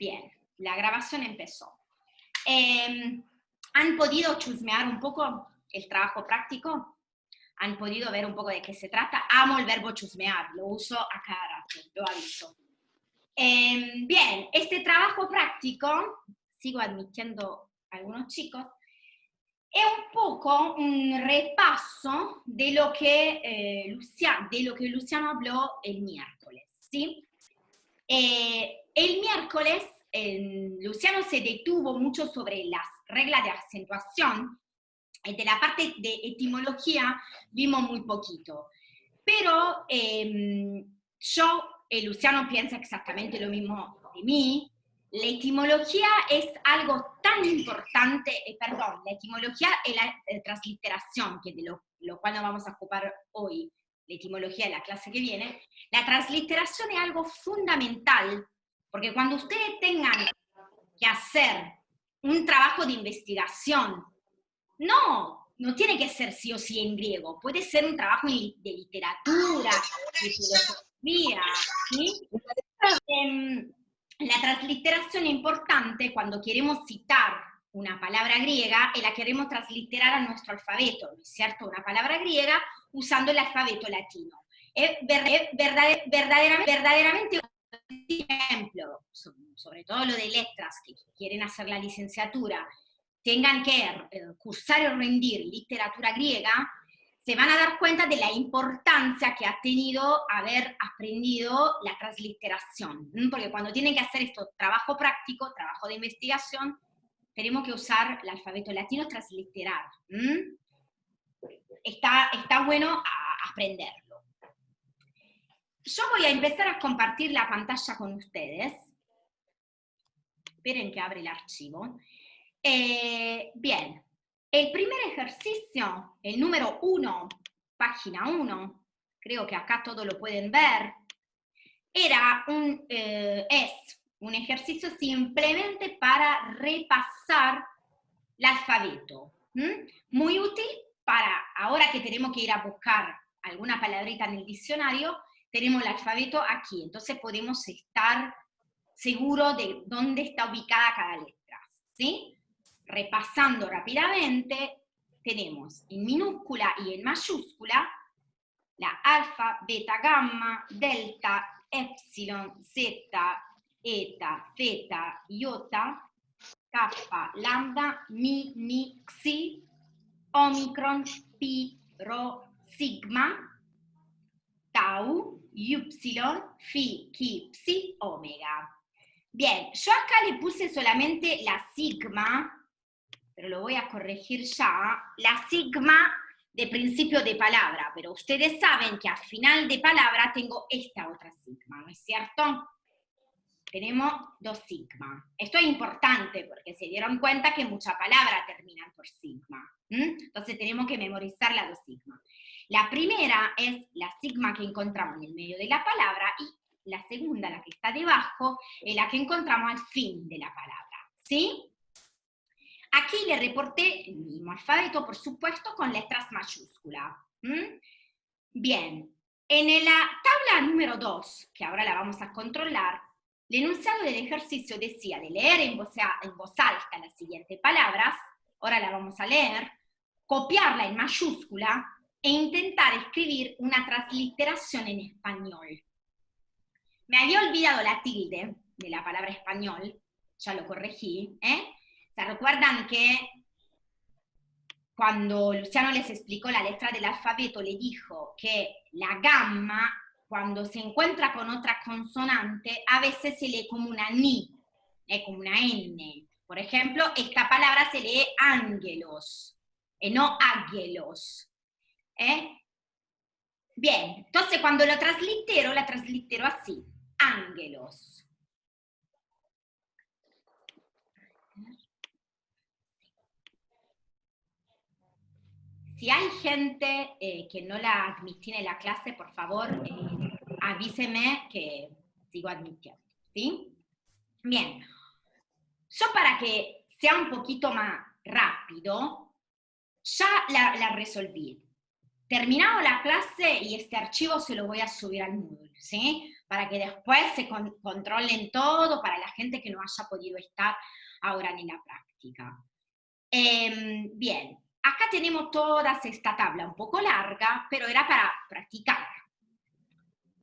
Bien, la grabación empezó. ¿Han podido chusmear un poco el trabajo práctico? ¿Han podido ver un poco de qué se trata? Amo el verbo chusmear, lo uso a cada rato, lo aviso. Bien, este trabajo práctico, sigo admitiendo a algunos chicos, è un poco un repaso de lo que Luciano habló el miércoles, ¿sí? El miércoles Luciano se detuvo mucho sobre las reglas de acentuación, y de la parte de etimología vimos muy poquito. Pero Luciano piensa exactamente lo mismo de mí. La etimología es algo tan importante, la etimología es la transliteración, que de lo cual nos vamos a ocupar hoy, la etimología de la clase que viene. La transliteración es algo fundamental, porque cuando ustedes tengan que hacer un trabajo de investigación, no tiene que ser sí o sí en griego, puede ser un trabajo de literatura, de filosofía, ¿sí? La transliteración es importante cuando queremos citar una palabra griega y la queremos transliterar a nuestro alfabeto, ¿no es cierto? Una palabra griega usando el alfabeto latino. Es verdaderamente un ejemplo, sobre todo lo de letras que quieren hacer la licenciatura, tengan que cursar o rendir literatura griega, se van a dar cuenta de la importancia que ha tenido haber aprendido la transliteración, porque cuando tienen que hacer esto trabajo práctico, trabajo de investigación, tenemos que usar el alfabeto latino, transliterar. Está bueno aprenderlo. Yo voy a empezar a compartir la pantalla con ustedes. Esperen que abra el archivo. Bien, el primer ejercicio, el número 1, página 1, creo que acá todo lo pueden ver, es un ejercicio simplemente para repasar el alfabeto. Muy útil para, ahora que tenemos que ir a buscar alguna palabrita en el diccionario, tenemos el alfabeto aquí, entonces podemos estar seguros de dónde está ubicada cada letra, ¿sí? Repasando rápidamente, tenemos en minúscula y en mayúscula la alfa, beta, gamma, delta, epsilon, zeta, eta, theta, iota, kappa, lambda, mi, xi, omicron, pi, rho, sigma, tau, ypsilon, phi, chi, psi, omega. Bien, yo acá le puse solamente la sigma, pero lo voy a corregir ya, la sigma de principio de palabra, pero ustedes saben que al final de palabra tengo esta otra sigma, ¿no es cierto? Tenemos 2 sigma. Esto es importante porque se dieron cuenta que muchas palabras terminan por sigma. Entonces tenemos que memorizar las 2 sigma. La primera es la sigma que encontramos en el medio de la palabra y la segunda, la que está debajo, es la que encontramos al fin de la palabra, ¿sí? Aquí le reporté el mismo alfabeto, por supuesto, con letras mayúsculas. Bien, en la tabla número 2, que ahora la vamos a controlar, el enunciado del ejercicio decía de leer en voz alta las siguientes palabras, ahora la vamos a leer, copiarla en mayúscula e intentar escribir una transliteración en español. Me había olvidado la tilde de la palabra español, ya lo corregí, ¿Se recuerdan que cuando Luciano les explicó la letra del alfabeto, le dijo que la gamma, cuando se encuentra con otra consonante, a veces se lee como una ni, como una n. Por ejemplo, esta palabra se lee ángelos, no águelos. Bien, entonces cuando la translitero así, ángelos. Si hay gente que no la admití en la clase, por favor, avíseme que sigo admitiendo, ¿sí? Bien. Yo para que sea un poquito más rápido, ya la resolví. Terminado la clase y este archivo se lo voy a subir al Moodle, ¿sí? para que después se controlen todo para la gente que no haya podido estar ahora en la práctica. Bien, acá tenemos toda esta tabla un poco larga, pero era para practicar.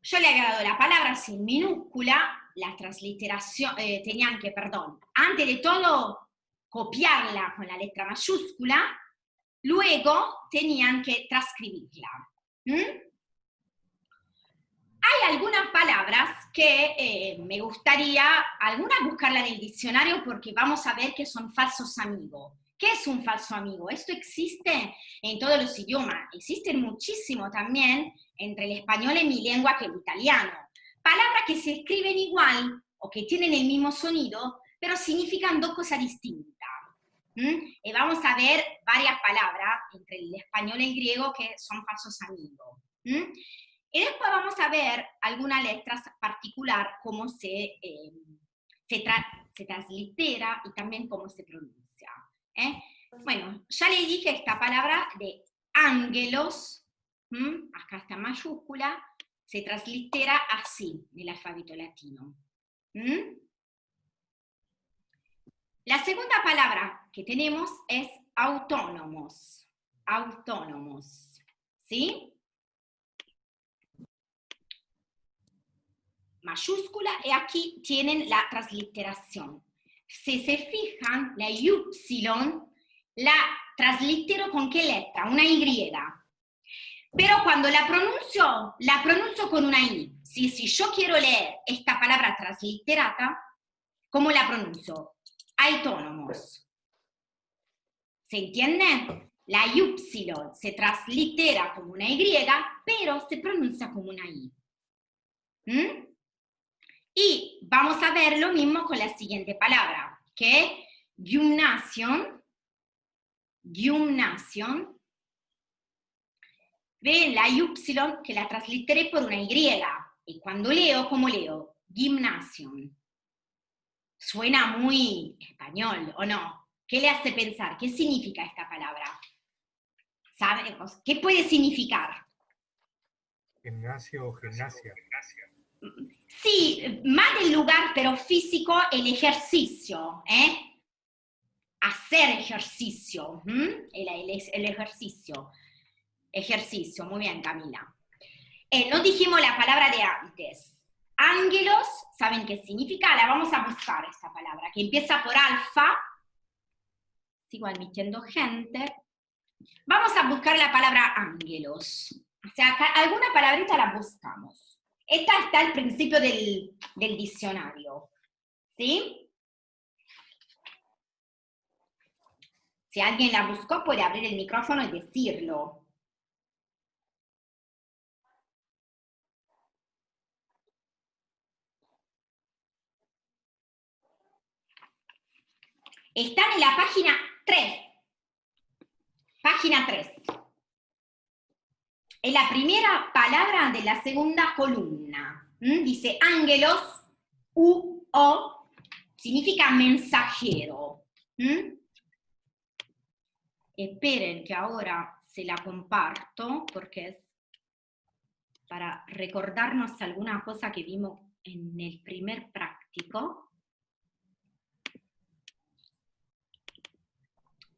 Yo le había dado la palabra sin minúscula, la transliteración, tenían que, perdón, antes de todo copiarla con la letra mayúscula, luego tenían que transcribirla. Hay algunas palabras que me gustaría, algunas buscarla en el diccionario porque vamos a ver que son falsos amigos. ¿Qué es un falso amigo? Esto existe en todos los idiomas, existe muchísimo también entre el español y mi lengua que el italiano. Palabras que se escriben igual o que tienen el mismo sonido, pero significan dos cosas distintas. Y vamos a ver varias palabras entre el español y el griego que son falsos amigos. Y después vamos a ver algunas letras particular, cómo se translitera y también cómo se pronuncia. Bueno, ya le dije esta palabra de ángelos, acá está mayúscula, se translitera así en el alfabeto latino. La segunda palabra que tenemos es autónomos. Autónomos, ¿sí? Mayúscula, y aquí tienen la transliteración. Si se fijan, la Y la translitero con qué letra? Una Y. Pero cuando la pronuncio con una I. Si yo quiero leer esta palabra transliterata, ¿cómo la pronuncio? Autónomos. ¿Se entiende? La Y se translitera como una Y, pero se pronuncia como una I. Y vamos a ver lo mismo con la siguiente palabra, que es gymnasium. Gymnasium. Ven la Y que la transliteré por una Y. Y cuando leo, ¿cómo leo? Gymnasium. Suena muy español, ¿o no? ¿Qué le hace pensar? ¿Qué significa esta palabra? ¿Sabemos? ¿Qué puede significar? Gimnasio o gimnasia. Sí, más del lugar, pero físico, el ejercicio, hacer ejercicio, el ejercicio. Ejercicio, muy bien, Camila. No dijimos la palabra de antes. Ángelos, ¿saben qué significa? La vamos a buscar esta palabra, que empieza por alfa. Sigo admitiendo gente. Vamos a buscar la palabra ángelos. O sea, alguna palabrita la buscamos. Esta está al principio del diccionario. ¿Sí? Si alguien la buscó, puede abrir el micrófono y decirlo. Están en la página 3. Página 3. Es la primera palabra de la segunda columna. Dice ángelos, o, significa mensajero. Esperen que ahora se la comparto porque es para recordarnos alguna cosa que vimos en el primer práctico.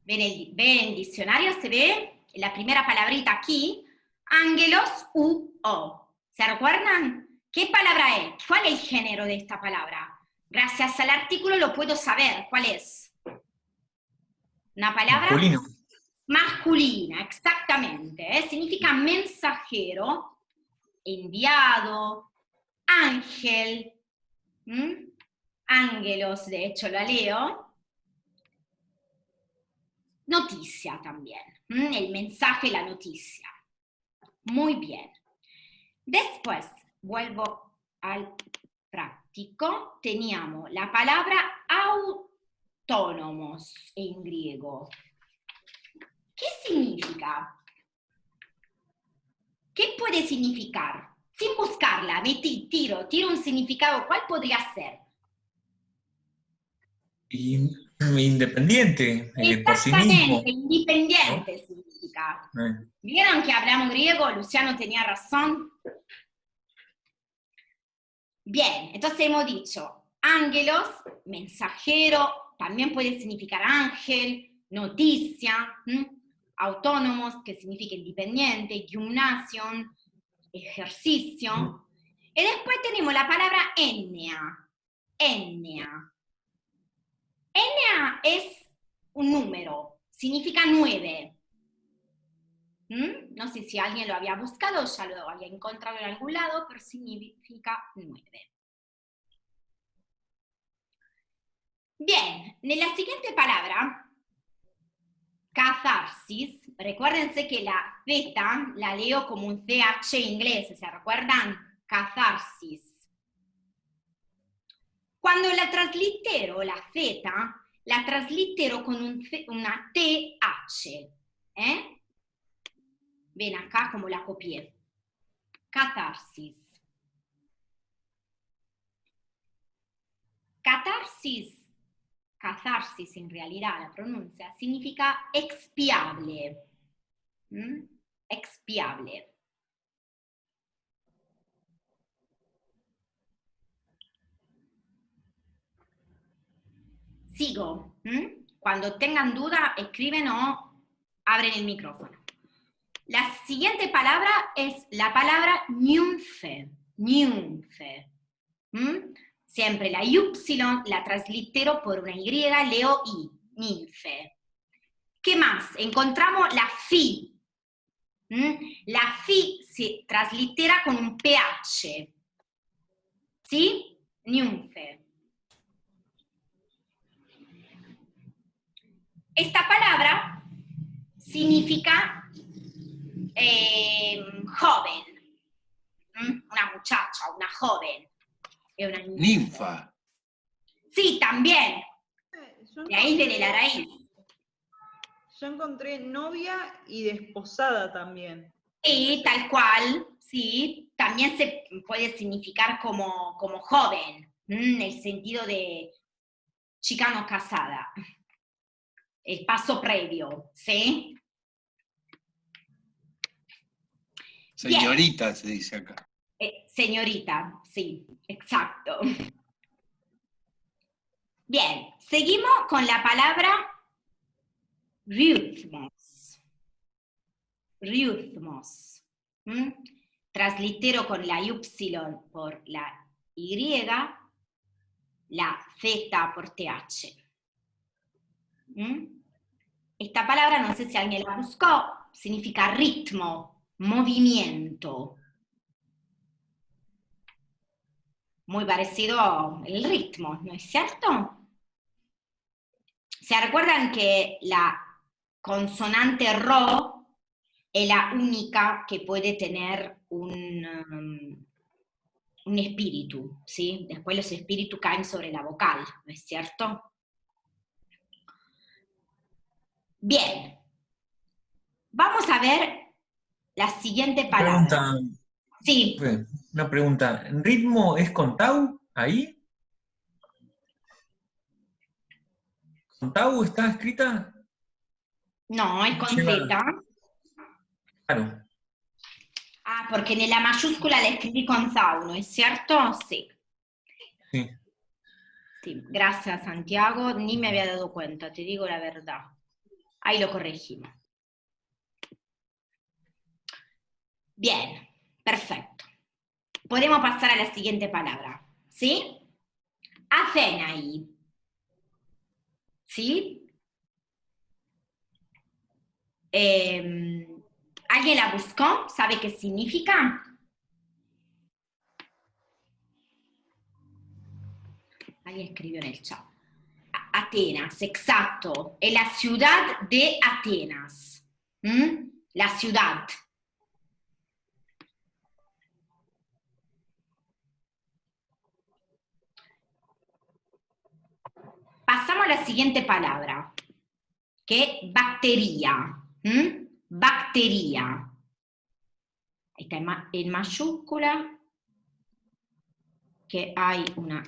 ¿Ven el diccionario? ¿Se ve? La primera palabrita aquí. Ángelos, o. ¿Se recuerdan? ¿Qué palabra es? ¿Cuál es el género de esta palabra? Gracias al artículo lo puedo saber. ¿Cuál es? ¿Una palabra? Masculino. Masculina, exactamente. Significa mensajero, enviado, ángel. Ángelos, de hecho, la leo. Noticia también. El mensaje, la noticia. Muy bien. Después, vuelvo al práctico. Teníamos la palabra autónomos en griego. ¿Qué significa? ¿Qué puede significar? Sin buscarla, tiro un significado. ¿Cuál podría ser? Independiente, por sí mismo. Exactamente, independiente, ¿no? Significa. ¿Vieron que hablamos griego? Luciano tenía razón. Bien, entonces hemos dicho, ángelos, mensajero, también puede significar ángel, noticia, autónomos, que significa independiente, gymnasium, ejercicio. Y después tenemos la palabra ennea. Ennea. Ennea es un número, significa 9. No sé si alguien lo había buscado, ya lo había encontrado en algún lado, pero significa 9. Bien, en la siguiente palabra, catarsis, recuérdense que la Z la leo como un CH inglés, ¿se recuerdan? Catarsis. Cuando la traslitero, la Z, la traslitero con una TH. Ven acá como la copié. Catarsis. Catarsis en realidad, la pronuncia, significa expiable. Expiable. Sigo. Cuando tengan duda, escriben o abren el micrófono. La siguiente palabra es la palabra nymphe. Nymphe. Siempre la Y la traslitero por una Y, leo I. Nymphe. ¿Qué más? Encontramos la Fi. La Fi se traslitera con un PH. ¿Sí? Nymphe. Esta palabra significa joven, una muchacha, una joven. Una ninfa. Sí, también. De ahí viene la raíz. Yo encontré novia y desposada también. Y tal cual, sí, también se puede significar como joven, en el sentido de chica no casada. El paso previo, ¿sí? Señorita, bien. Se dice acá. Señorita, sí, exacto. Bien, seguimos con la palabra rhythmos. Rhythmos. Traslitero con la Y por la Y, la Z por TH. Esta palabra, no sé si alguien la buscó, significa ritmo, movimiento. Muy parecido al ritmo, ¿no es cierto? ¿Se recuerdan que la consonante RO es la única que puede tener un espíritu, ¿sí? Después los espíritus caen sobre la vocal, ¿no es cierto? Bien. Vamos a ver la siguiente palabra. Sí. Una pregunta. ¿Ritmo es con tau ahí? ¿Con tau está escrita? No, es con Z. Claro. Ah, porque en la mayúscula la escribí con tau, ¿no es cierto? Sí. Sí. Sí, gracias Santiago, ni me había dado cuenta, te digo la verdad. Ahí lo corregimos. Bien, perfecto. Podemos pasar a la siguiente palabra, ¿sí? Athenai. ¿Sí? ¿Alguien la buscó? ¿Sabe qué significa? Alguien escribió en el chat. Atenas, exacto. Es la ciudad de Atenas. La ciudad. Pasamos a la siguiente palabra, que es bacteria. Bacteria. Ahí está en mayúscula, que hay una,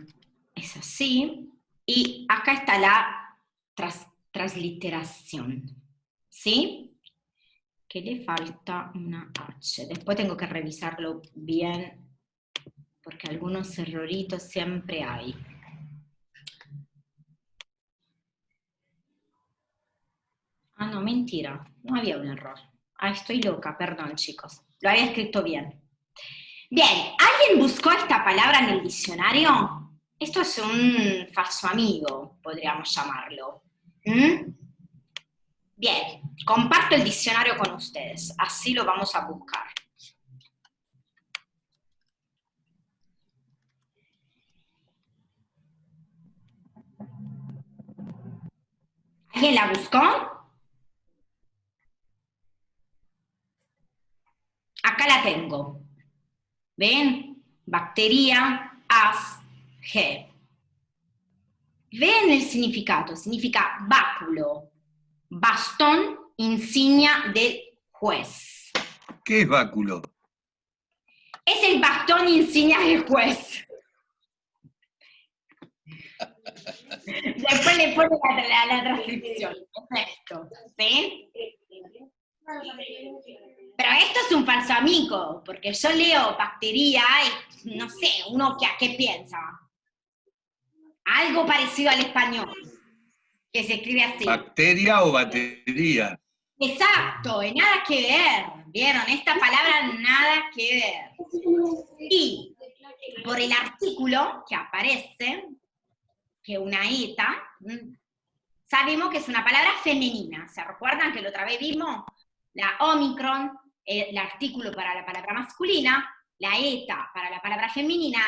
es así, y acá está la transliteración, ¿sí? Que le falta una H. Después tengo que revisarlo bien porque algunos erroritos siempre hay. Ah, no, mentira, no había un error. Ah, estoy loca, perdón, chicos. Lo había escrito bien. Bien, ¿alguien buscó esta palabra en el diccionario? Esto es un falso amigo, podríamos llamarlo. ¿Mm? Bien, comparto el diccionario con ustedes, así lo vamos a buscar. ¿Alguien la buscó? Acá la tengo. ¿Ven? Bacteria, as, G. Ven el significado. Significa báculo, bastón, insignia del juez. ¿Qué es báculo? Es el bastón insignia del juez. Después le pone la transcripción. Es esto, ¿sí? Pero esto es un falso amigo, porque yo leo bacteria y no sé, uno ¿qué piensa? Algo parecido al español, que se escribe así. ¿Bacteria o batería? Exacto, y nada que ver, ¿vieron? Esta palabra nada que ver. Y por el artículo que aparece, que una eta, sabemos que es una palabra femenina. ¿Se recuerdan que la otra vez vimos? La omicron, el artículo para la palabra masculina, la eta para la palabra femenina,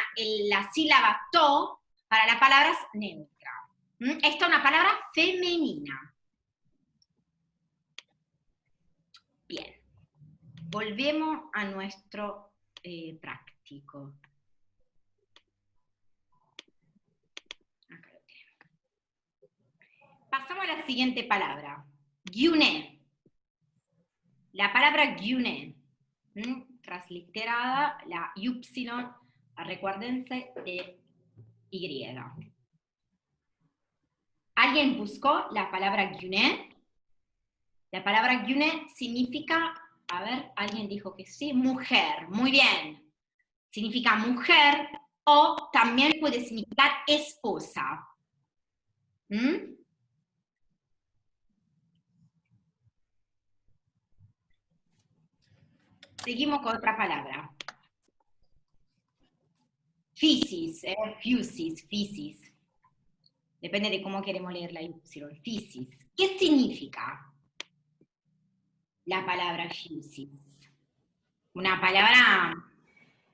la sílaba to para la palabra neutra. Esta es una palabra femenina. Bien, volvemos a nuestro práctico. Acá lo tenemos. Pasamos a la siguiente palabra, gyune. La palabra gyune, transliterada, la y, recuérdense de y. ¿Alguien buscó la palabra gyune? La palabra gyune significa, a ver, alguien dijo que sí, mujer, muy bien. Significa mujer o también puede significar esposa. Seguimos con otra palabra. Fisis, fisis. Depende de cómo queremos leer la y. Fisis. ¿Qué significa la palabra fisis? Una palabra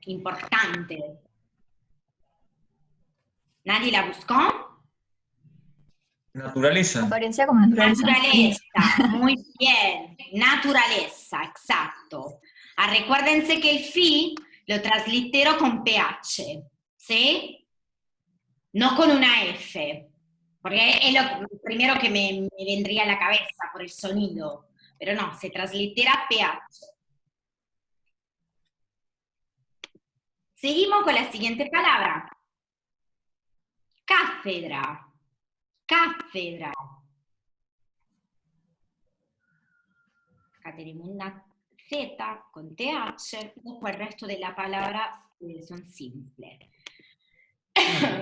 importante. ¿Nadie la buscó? Naturaleza. Aparecía como naturaleza. Naturaleza, muy bien. Naturaleza, exacto. Recuérdense que el fi lo translitero con PH, ¿sí? No con una F, porque es lo primero que me vendría a la cabeza por el sonido, pero no, se translitera PH. Seguimos con la siguiente palabra. Cátedra. Cátedra. Acá tenemos una Z con TH, después el resto de la palabra son simples.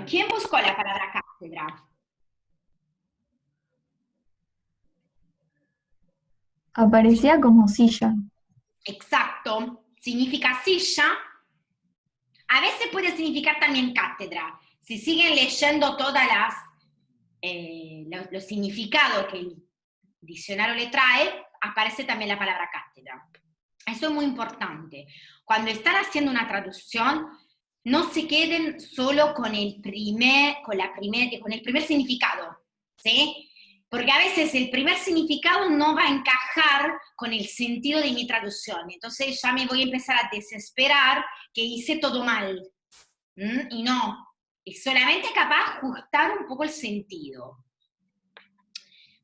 ¿Quién buscó la palabra cátedra? Aparecía como silla. Exacto, significa silla. A veces puede significar también cátedra. Si siguen leyendo todas los significados que el diccionario le trae, aparece también la palabra cátedra. Eso es muy importante. Cuando están haciendo una traducción, no se queden solo con el primer significado, ¿sí? Porque a veces el primer significado no va a encajar con el sentido de mi traducción. Entonces ya me voy a empezar a desesperar que hice todo mal. Y no, es solamente capaz de ajustar un poco el sentido.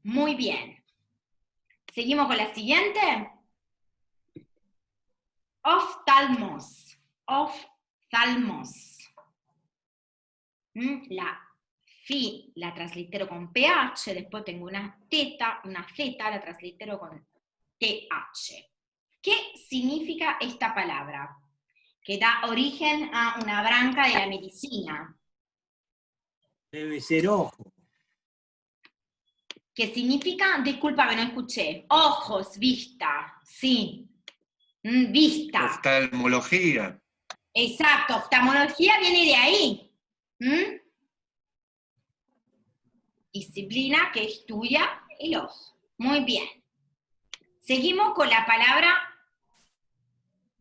Muy bien. Seguimos con la siguiente. Oftalmos. Oftalmos. La fi la translitero con PH, después tengo una Z, la translitero con TH. ¿Qué significa esta palabra? que da origen a una branca de la medicina. Debe ser ojo. ¿Qué significa? Disculpa que no escuché. Ojos, vista, sí. Vista. Oftalmología. Exacto, oftalmología viene de ahí. Disciplina que estudia el ojo. Muy bien. Seguimos con la palabra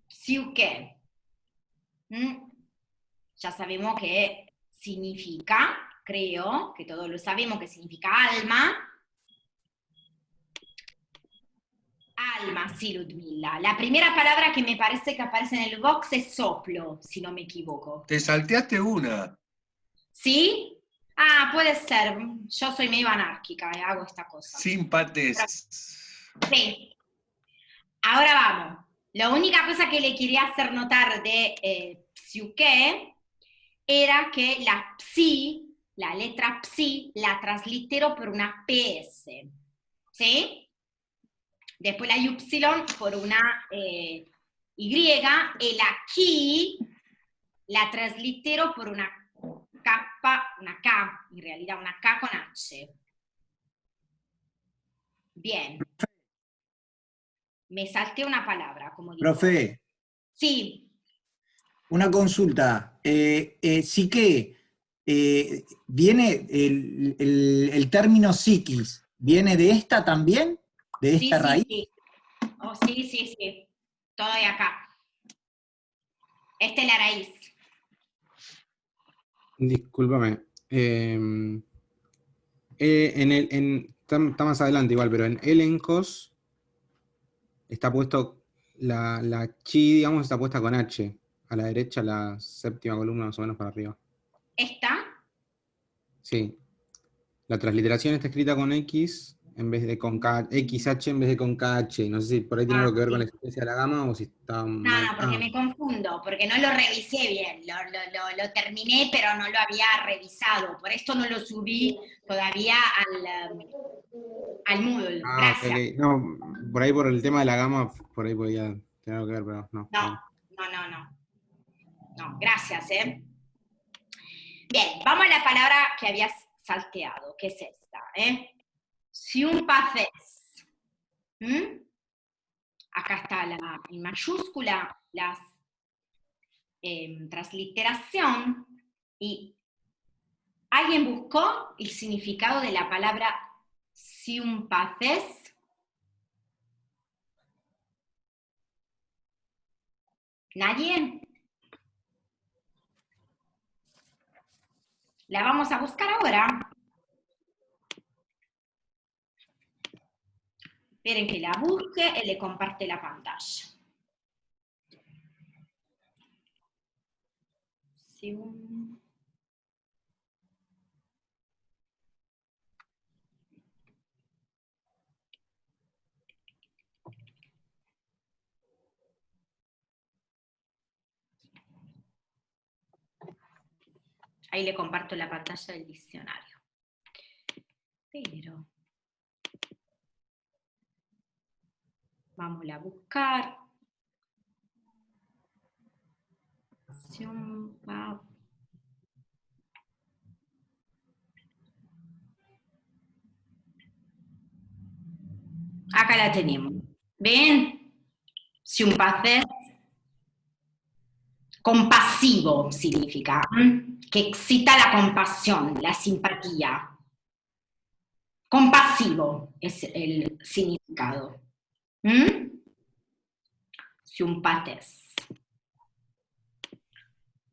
psyche. Ya sabemos que significa, creo, que todos lo sabemos que significa alma. Alma, sí, Ludmila. La primera palabra que me parece que aparece en el box es soplo, si no me equivoco. Te salteaste una. ¿Sí? Ah, puede ser. Yo soy medio anárquica y hago esta cosa. Simpates. Sí. Ahora vamos. La única cosa que le quería hacer notar de psyche era que la psi, la letra psi, la translitero por una PS. ¿Sí? Después la Y por una Y, y la chi la translitero por una K, en realidad una K con H. Bien. Me salté una palabra, como digo. Profe, Sí. una consulta. Sí que viene el término psiquis, ¿viene de esta también? ¿De esta raíz? Sí. Oh, sí. Todo de acá. Esta es la raíz. Discúlpame. Está más adelante igual, pero en elencos está puesto la chi, digamos, está puesta con H. A la derecha, la séptima columna, más o menos para arriba. ¿Esta? Sí. La transliteración está escrita con X en vez de con K, XH en vez de con KH. No sé si por ahí tiene algo que ver con la existencia de la gama o si está mal. No, porque me confundo, porque no lo revisé bien, lo terminé, pero no lo había revisado, por esto no lo subí todavía al Moodle. Gracias. Ok. No, por ahí por el tema de la gama, por ahí podía tener algo que ver, pero no. No, gracias, Bien, vamos a la palabra que habías salteado, que es esta, Sympathes. Acá está en mayúscula la transliteración y ¿alguien buscó el significado de la palabra sympathes? ¿Nadie? La vamos a buscar ahora. Esperen que la busque y le comparte la pantalla. Ahí le comparto la pantalla del diccionario. Pero vamos a buscar. Acá la tenemos. ¿Ven? Sympathes. Compasivo significa, que excita la compasión, la simpatía. Compasivo es el significado. Sympathes.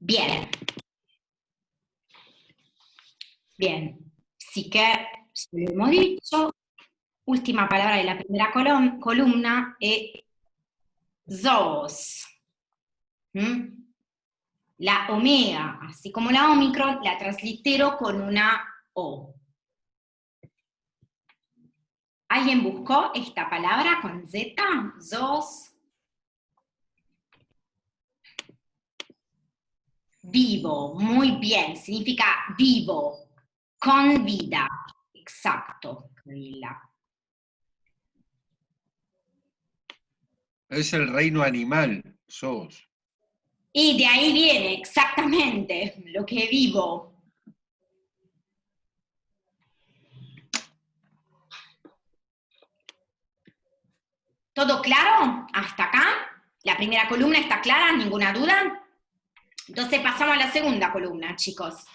Bien. Así que, lo hemos dicho, última palabra de la primera columna es zoos. La omega, así como la omicron, la translitero con una O. ¿Alguien buscó esta palabra con Z? Zoos. Vivo, muy bien, significa vivo, con vida. Exacto, Camila. Es el reino animal, sos. Y de ahí viene exactamente lo que vivo. ¿Todo claro? ¿Hasta acá? ¿La primera columna está clara? ¿Ninguna duda? Entonces pasamos a la segunda columna, chicos.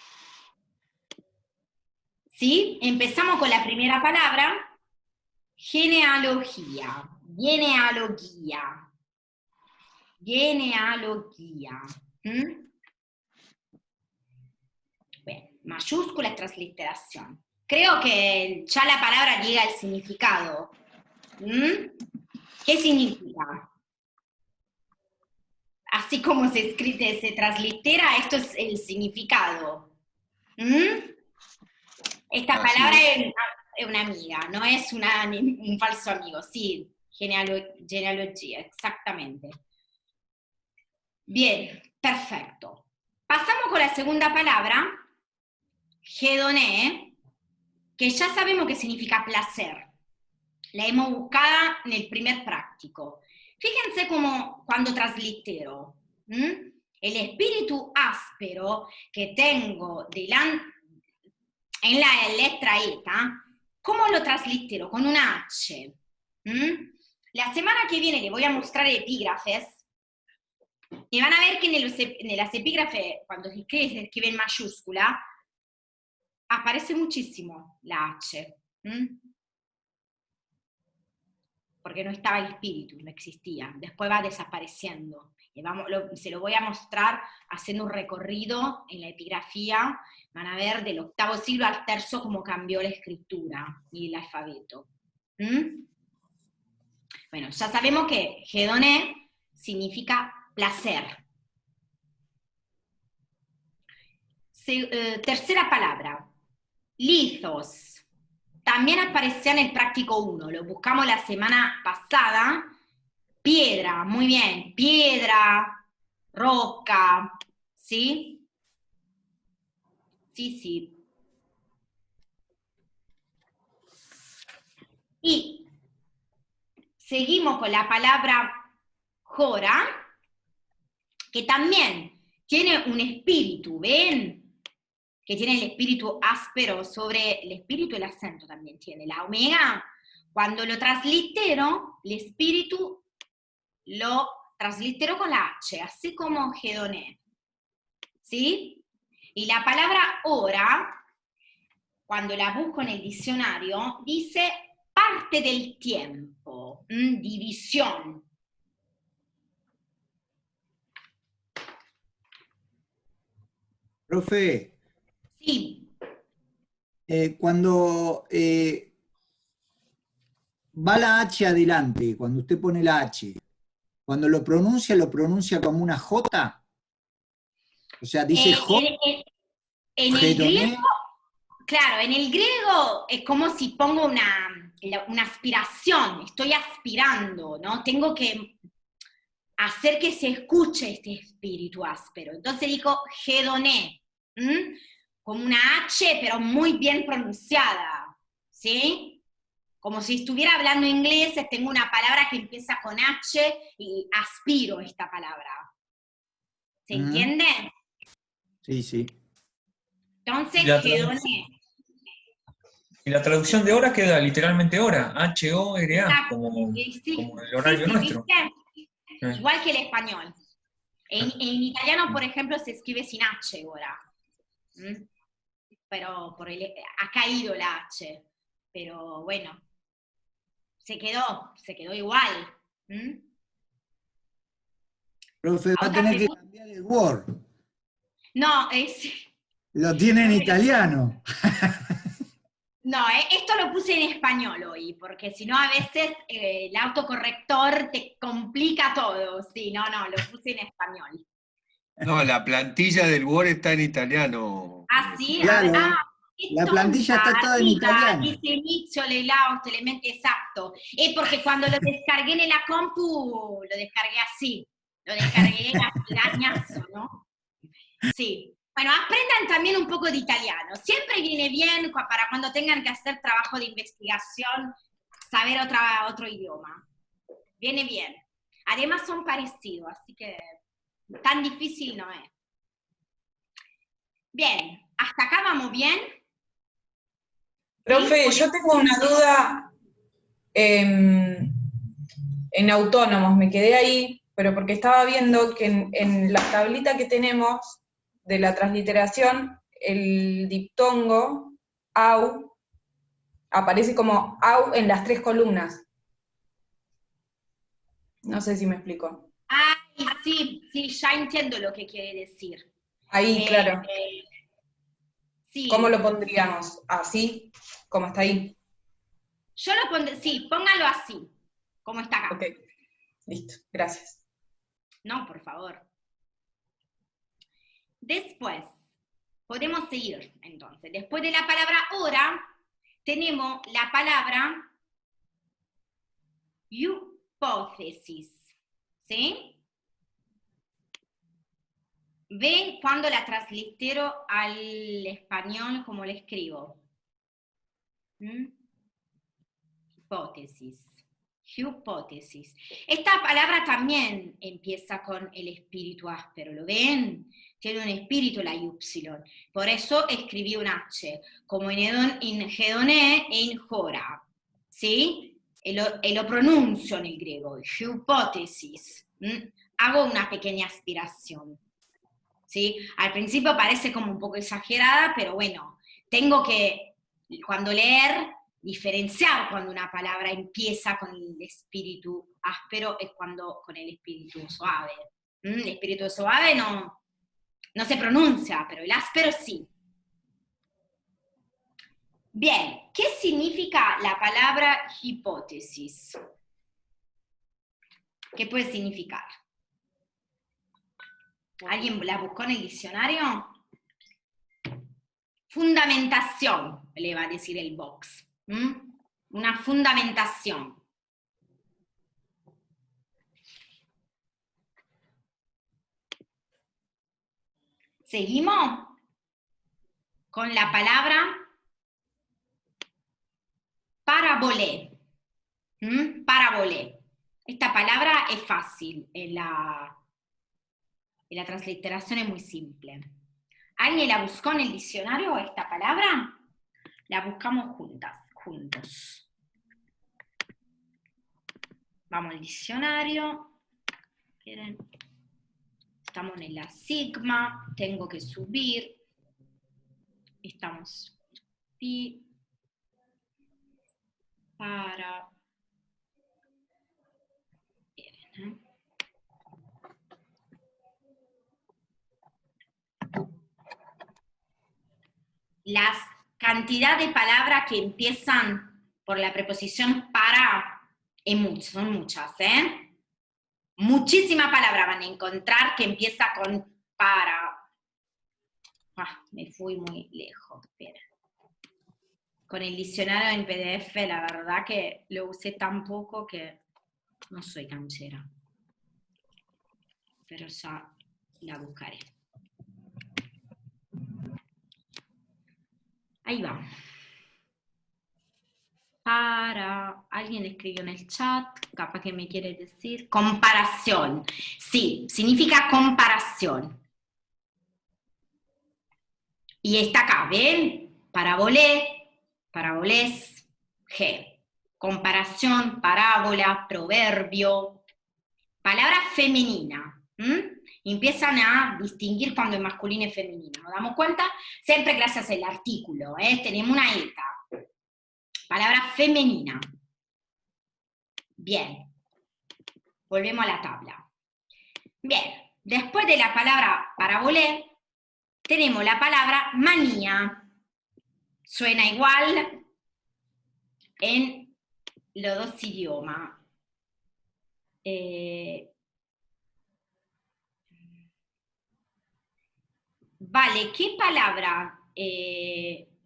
¿Sí? Empezamos con la primera palabra, genealogía. Genealogía. Genealogía. Bien, mayúscula y transliteración. Creo que ya la palabra llega al significado. ¿Qué significa? Así como se escribe, se translitera, esto es el significado. Esta palabra es una amiga, no es un falso amigo, sí, genealogía, exactamente. Bien, perfecto. Pasamos con la segunda palabra, hedoné, que ya sabemos que significa placer. La hemos buscada en el primer práctico. Fíjense como cuando translitero, el espíritu áspero que tengo en la letra eta, ¿cómo lo translitero? Con una H. La semana que viene les voy a mostrar epígrafes, y van a ver que en las epígrafes, cuando se escribe en mayúscula, aparece muchísimo la H. Porque no estaba el espíritu, no existía. Después va desapareciendo. Se lo voy a mostrar haciendo un recorrido en la epigrafía. Van a ver del octavo siglo al tercio cómo cambió la escritura y el alfabeto. Bueno, ya sabemos que hedoné significa placer. Tercera palabra, lithos. También aparecía en el práctico 1, lo buscamos la semana pasada. Piedra, muy bien, piedra, roca, ¿sí? Sí, sí. Y seguimos con la palabra jora, que también tiene un espíritu, ¿ven? Que tiene el espíritu áspero sobre el espíritu, el acento también tiene. La omega, cuando lo translitero, el espíritu lo translitero con la H, así como hedoné. ¿Sí? Y la palabra hora, cuando la busco en el diccionario, dice parte del tiempo, división. Profe. Sí. Cuando va la H adelante, cuando usted pone la H, cuando lo pronuncia como una J, o sea, dice J. En el griego, claro, en el griego es como si pongo una aspiración, estoy aspirando, ¿no? Tengo que hacer que se escuche este espíritu áspero. Entonces digo hedoné, como una H, pero muy bien pronunciada, ¿sí? Como si estuviera hablando inglés, tengo una palabra que empieza con H y aspiro esta palabra. ¿Se entiende? Sí, sí. Entonces, hedoné. Y la traducción de hora queda literalmente hora, H-O-R-A, como el horario nuestro. Igual que el español. En italiano, por ejemplo, se escribe sin H hora. Pero ha caído la H. Pero bueno, se quedó igual. Profe, va a tener que cambiar el Word. No, Lo tiene en italiano. No, esto lo puse en español hoy, porque si no a veces el autocorrector te complica todo. Sí, no, lo puse en español. No, la plantilla del Word está en italiano. Ah, sí, claro. La plantilla está toda en italiano. Dice inizio, layout, elementi, exacto. Es porque cuando lo descargué en la compu, lo descargué así. Lo descargué a pirañazo, ¿no? Sí. Bueno, aprendan también un poco de italiano. Siempre viene bien para cuando tengan que hacer trabajo de investigación, saber otro idioma. Viene bien. Además son parecidos, así que Tan difícil no es. Bien, ¿hasta acá vamos bien? Profe, ¿Sí? yo tengo una duda en autónomos, me quedé ahí, pero porque estaba viendo que en la tablita que tenemos de la transliteración, el diptongo, au, aparece como au en las 3 columnas. No sé si me explico. Ay, sí, ya entiendo lo que quiere decir. Ahí, claro. Sí. ¿Cómo lo pondríamos? ¿Así? ¿Cómo está ahí? Yo lo pondré, sí, póngalo así, como está acá. Ok, listo, gracias. No, por favor. Después, podemos seguir, entonces. Después de la palabra hora, tenemos la palabra hipótesis, ¿sí? ¿Ven cuando la translitero al español como le escribo? Hipótesis. Hipótesis. Esta palabra también empieza con el espíritu áspero, ¿lo ven? Tiene un espíritu la Y. Por eso escribí un H, como en Gedoné e en Jora. ¿Sí? Y lo pronuncio en el griego. Hipótesis. Hago una pequeña aspiración. ¿Sí? Al principio parece como un poco exagerada, pero bueno, tengo que, cuando leer, diferenciar cuando una palabra empieza con el espíritu áspero es cuando con el espíritu suave. El espíritu suave no se pronuncia, pero el áspero sí. Bien, ¿qué significa la palabra hipótesis? ¿Qué puede significar? ¿Alguien la buscó en el diccionario? Fundamentación, le va a decir el box. Una fundamentación. Seguimos con la palabra parabolé. Parabolé. Esta palabra es fácil, la transliteración es muy simple. ¿Alguien la buscó en el diccionario esta palabra? La buscamos juntos. Vamos al diccionario. ¿Quieren? Estamos en la sigma, tengo que subir. Estamos pi para. Las cantidad de palabras que empiezan por la preposición para son muchas, ¿eh? Muchísimas palabras van a encontrar que empieza con para. Me fui muy lejos, espera. Con el diccionario en PDF, la verdad que lo usé tan poco que no soy canchera. Pero ya la buscaré. Ahí va. Alguien escribió en el chat, capaz que me quiere decir. Comparación. Sí, significa comparación. Y está acá, ¿ven? Parabolé, parabolés, G. Comparación, parábola, proverbio. Palabra femenina. Empiezan a distinguir cuando es masculino y femenino. ¿Nos damos cuenta? Siempre gracias al artículo, tenemos una ETA. Palabra femenina. Bien. Volvemos a la tabla. Bien. Después de la palabra parabolé, tenemos la palabra manía. Suena igual en los dos idiomas. Vale, ¿qué palabra?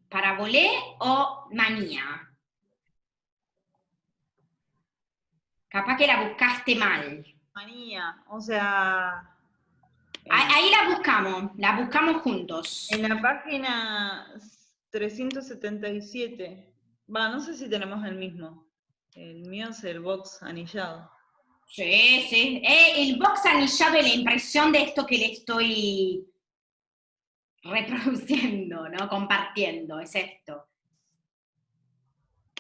¿Parabolé o manía? Capaz que la buscaste mal. Manía, o sea... Ahí la buscamos juntos. En la página 377, no sé si tenemos el mismo. El mío es el box anillado. Sí, sí. El box anillado es la impresión de esto que le estoy reproduciendo, ¿no? Compartiendo, es esto.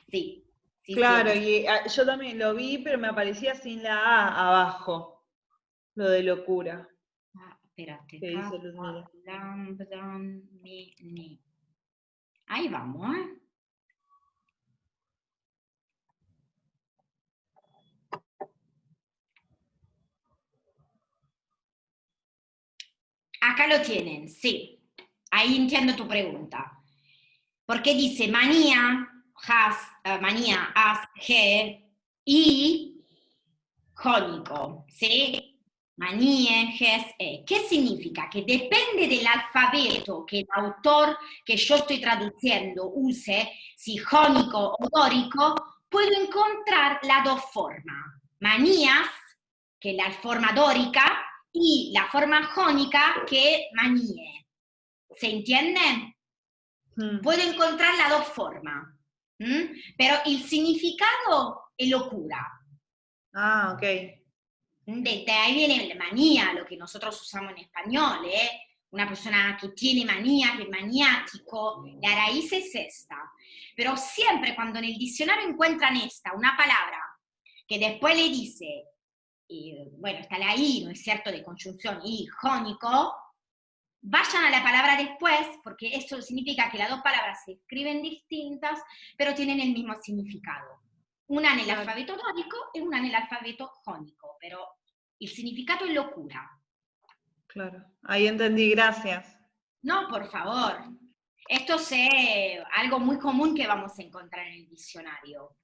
Sí, sí, Claro, sí. y yo también lo vi, pero me aparecía sin la A abajo, lo de locura, Espérate, que dice Ludmila. ni. Ahí vamos, ¿eh? Acá lo tienen, sí. Ahí entiendo tu pregunta. Porque dice manía, manía, has, he, y jónico, ¿sí? Manie, ges, e. ¿Qué significa? Que depende del alfabeto que el autor que yo estoy traduciendo use, si jónico o dórico, puedo encontrar las dos formas. Manías, que es la forma dórica, y la forma jónica, que es manie. ¿Se entiende? Puedo encontrar las dos formas. Pero el significado es locura. Ah, ok. De ahí viene la manía, lo que nosotros usamos en español, ¿eh? Una persona que tiene manía, que es maniático, la raíz es esta. Pero siempre cuando en el diccionario encuentran una palabra, que después le dice, bueno, está la I, ¿no es cierto?, de conjunción, I, jónico, vayan a la palabra después, porque esto significa que las dos palabras se escriben distintas, pero tienen el mismo significado. Una en el alfabeto dórico y una en el alfabeto jónico, pero el significado es locura. Claro, ahí entendí, gracias. No, por favor. Esto es algo muy común que vamos a encontrar en el diccionario.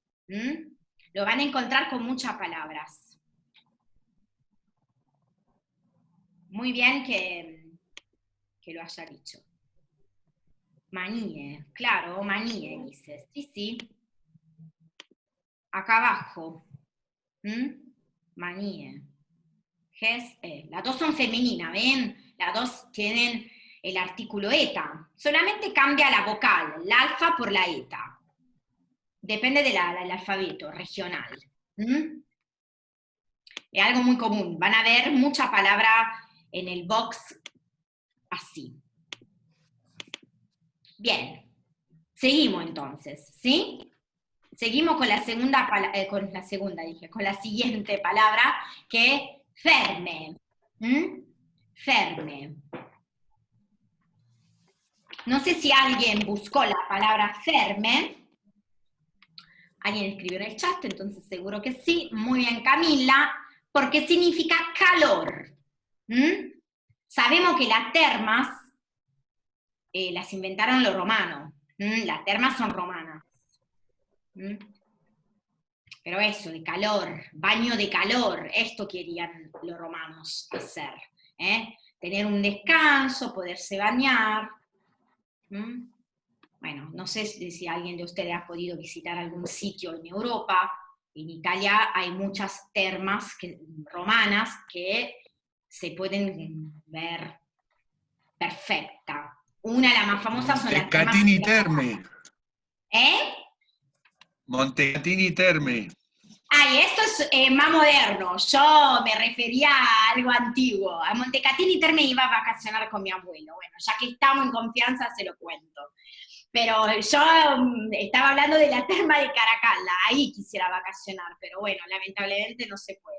Lo van a encontrar con muchas palabras. Muy bien que lo haya dicho. Manie, claro, manie, dices. Sí, sí. Acá abajo. Manie. Ges, Las dos son femeninas, ¿ven? Las dos tienen el artículo eta. Solamente cambia la vocal, la alfa por la eta. Depende del alfabeto regional. Es algo muy común. Van a ver mucha palabra en el box así. Bien. Seguimos entonces, ¿sí? Seguimos con la con la siguiente palabra, que es ferme. Ferme. No sé si alguien buscó la palabra ferme. Alguien escribió en el chat, entonces seguro que sí. Muy bien, Camila, porque significa calor. Sabemos que las termas las inventaron los romanos. Las termas son romanas. Pero eso, de calor, baño de calor, esto querían los romanos hacer. Tener un descanso, poderse bañar. Bueno, no sé si alguien de ustedes ha podido visitar algún sitio en Europa. En Italia hay muchas termas romanas que se pueden ver perfecta. Una de las más famosas son las termas... Montecatini Terme. ¿Eh? Montecatini Terme. Ay, esto es más moderno. Yo me refería a algo antiguo. A Montecatini Terme iba a vacacionar con mi abuelo. Bueno, ya que estamos en confianza, se lo cuento. Pero yo estaba hablando de la terma de Caracalla. Ahí quisiera vacacionar, pero bueno, lamentablemente no se puede.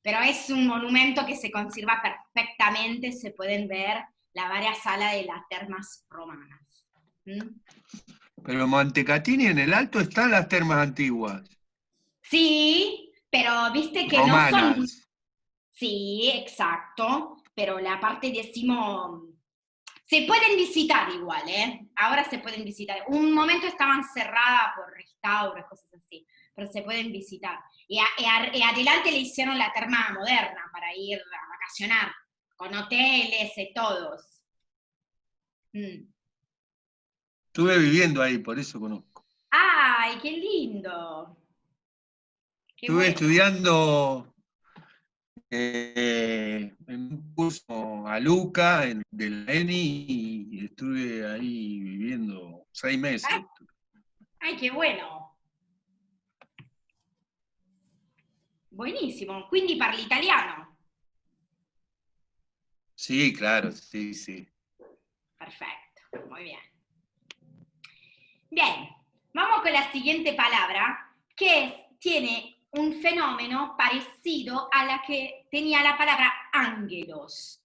Pero es un monumento que se conserva perfectamente. Se pueden ver las varias salas de las termas romanas. Pero Montecatini en el alto están las termas antiguas. Sí, pero viste que romanas. No son... Sí, exacto, pero la parte decimos... Se pueden visitar igual, ¿eh? Ahora se pueden visitar. Un momento estaban cerradas por restauros, cosas así, pero se pueden visitar. Y adelante le hicieron la terma moderna para ir a vacacionar, con hoteles y todos. Estuve viviendo ahí, por eso conozco. ¡Ay, qué lindo! Qué Estuve bueno. estudiando en un curso a Luca, de la ENI, y estuve ahí viviendo 6 meses. ¡Ay, qué bueno! Buonissimo, quindi parli italiano. Sí, claro, sí, sí. Perfecto, muy bien. Bien, vamos con la siguiente palabra, que tiene un fenómeno parecido a la que tenía la palabra ángelos.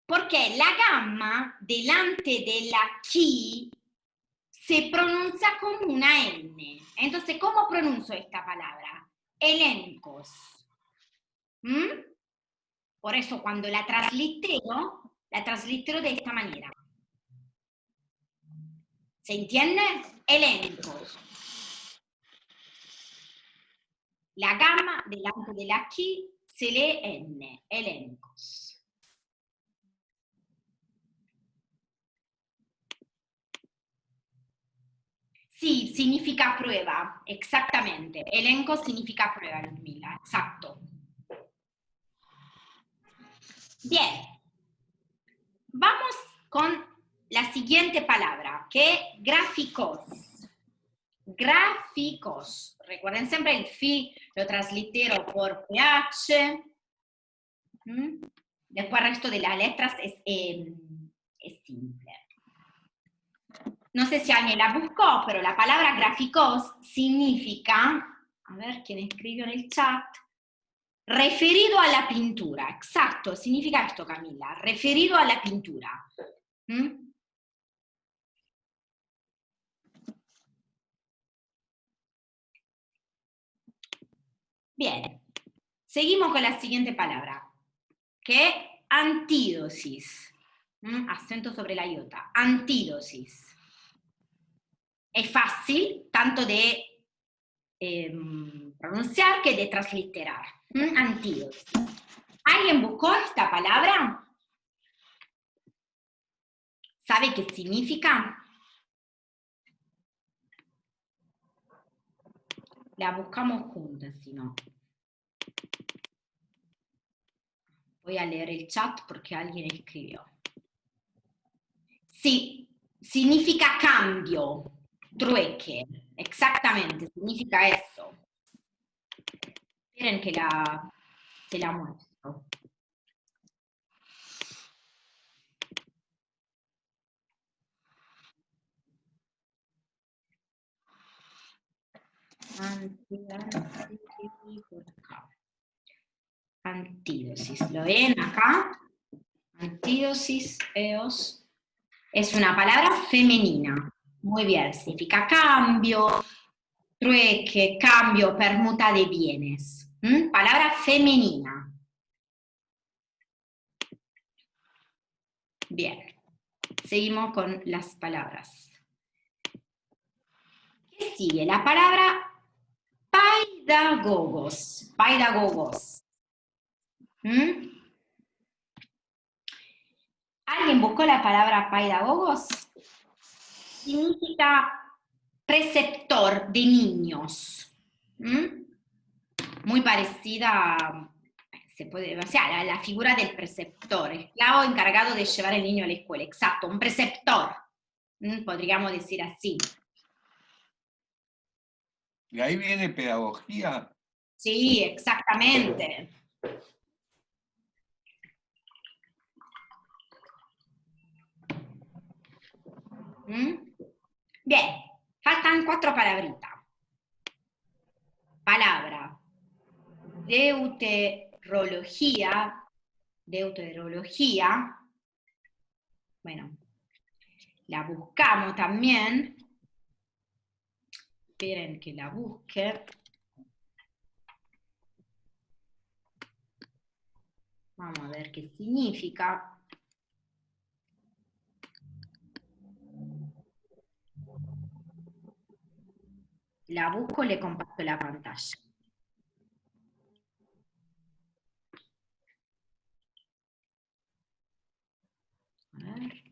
Porque la gamma delante de la chi se pronuncia como una N. Entonces, ¿cómo pronuncio esta palabra? Elencos. Por eso cuando la translitero de esta manera. ¿Se entiende? Elencos. La gamma delante de la chi se lee N. Elencos. Sí, significa prueba, exactamente. Elenco significa prueba, Ludmila, exacto. Bien, vamos con la siguiente palabra, que es gráficos. Gráficos. Recuerden siempre el fi lo translitero por ph. Después el resto de las letras es simple. No sé si alguien la buscó, pero la palabra gráficos significa, a ver quién escribió en el chat, referido a la pintura. Exacto, significa esto, Camila, referido a la pintura. Bien, seguimos con la siguiente palabra, que es antídosis. Acento sobre la iota, antídosis. Es fácil, tanto de pronunciar que de transliterar. Antídosis. ¿Alguien buscó esta palabra? ¿Sabe qué significa? La buscamos juntas, si no. Voy a leer el chat porque alguien escribió. Sí, significa cambio, trueque. Exactamente, significa eso. Esperen que se la muestro. Antídosis, ¿lo ven acá? Antídosis, eos, es una palabra femenina. Muy bien, significa cambio, trueque, cambio, permuta de bienes. Palabra femenina. Bien, seguimos con las palabras. ¿Qué sigue? La palabra paidagogos. Paidagogos. ¿Alguien buscó la palabra paidagogos? Significa preceptor de niños. Muy parecida a, la figura del preceptor, esclavo encargado de llevar al niño a la escuela. Exacto, un preceptor. Podríamos decir así. ¿Y ahí viene pedagogía? Sí, exactamente. Bien, faltan 4 palabritas. Palabra, deuterología, bueno, la buscamos también. Esperen que la busque. Vamos a ver qué significa. La busco y le comparto la pantalla. A ver.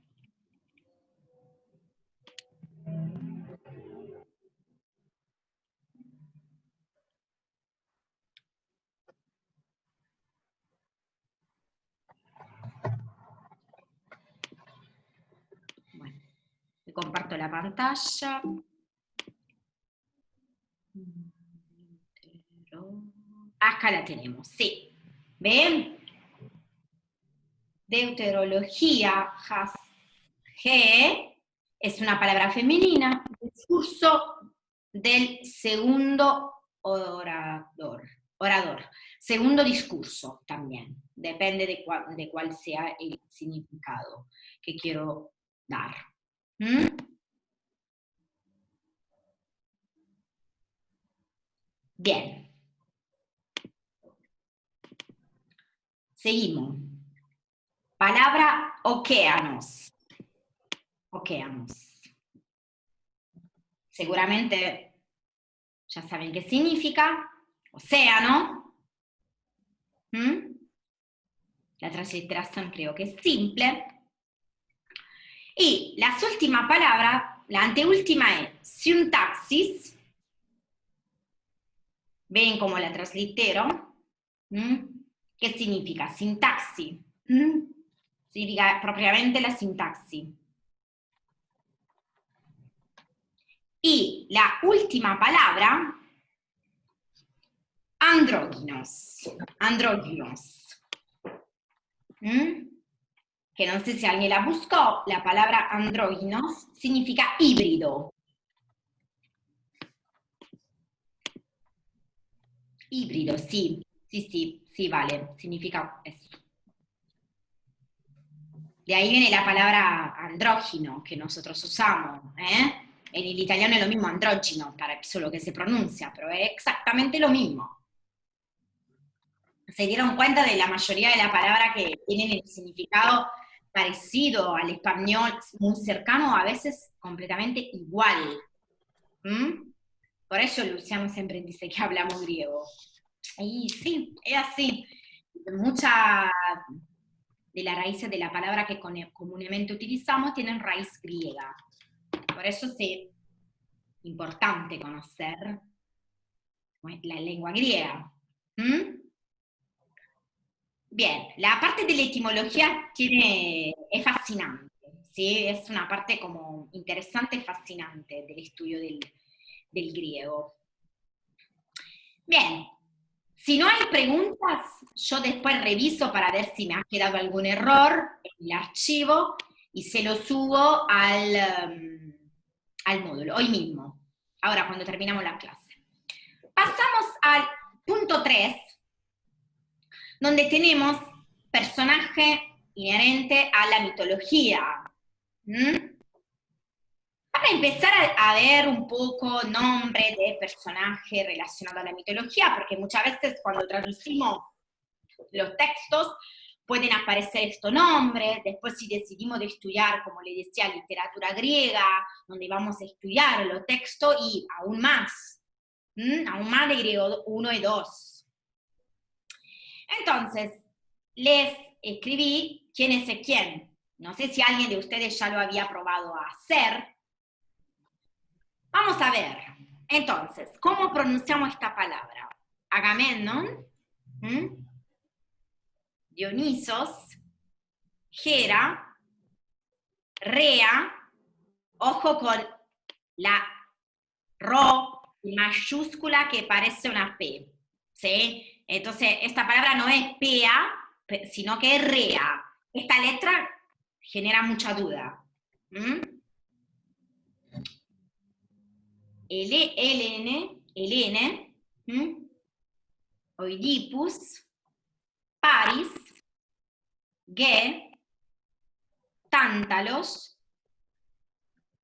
Bueno, le comparto la pantalla. Acá la tenemos, sí. ¿Ven? Deuterología, G, es una palabra femenina, discurso del segundo orador. Segundo discurso también, depende de cuál sea el significado que quiero dar. Bien. Seguimos. Palabra océanos. Océanos. Seguramente ya saben qué significa. Océano. La transliteración creo que es simple. Y la última palabra, la anteúltima es sintaxis. ¿Ven cómo la translitero? ¿Qué significa? Sintaxis. Significa propiamente la sintaxis. Y la última palabra, andróginos. Andróginos. Que no sé si alguien la buscó, la palabra andróginos significa híbrido. Híbrido, sí. Sí, vale, significa eso. De ahí viene la palabra andrógino que nosotros usamos, En el italiano es lo mismo andrógino, solo que se pronuncia, pero es exactamente lo mismo. Se dieron cuenta de la mayoría de las palabras que tienen el significado parecido al español, muy cercano, a veces completamente igual. Por eso Luciano siempre dice que hablamos griego. Y sí, es así. Muchas de las raíces de la palabra que comúnmente utilizamos tienen raíz griega. Por eso es importante conocer la lengua griega. Bien, la parte de la etimología es fascinante, ¿sí? Es una parte como interesante y fascinante del estudio del griego. Bien, si no hay preguntas, yo después reviso para ver si me ha quedado algún error en el archivo y se lo subo al módulo, hoy mismo, ahora cuando terminamos la clase. Pasamos al punto 3, donde tenemos personaje inherente a la mitología. Para empezar a ver un poco nombre de personaje relacionado a la mitología, porque muchas veces cuando traducimos los textos pueden aparecer estos nombres, después si decidimos de estudiar, como le decía, literatura griega, donde vamos a estudiar los textos y aún más de griego 1 y 2. Entonces, les escribí quién es quién. No sé si alguien de ustedes ya lo había probado a hacer. Vamos a ver. Entonces, ¿cómo pronunciamos esta palabra? Agamenón, Dionisos, Hera, Rea, ojo con la Ro mayúscula que parece una P, ¿sí? Entonces, esta palabra no es Pea, sino que es Rea. Esta letra genera mucha duda. Helene, Oidipus, Paris, Ge, Tántalos,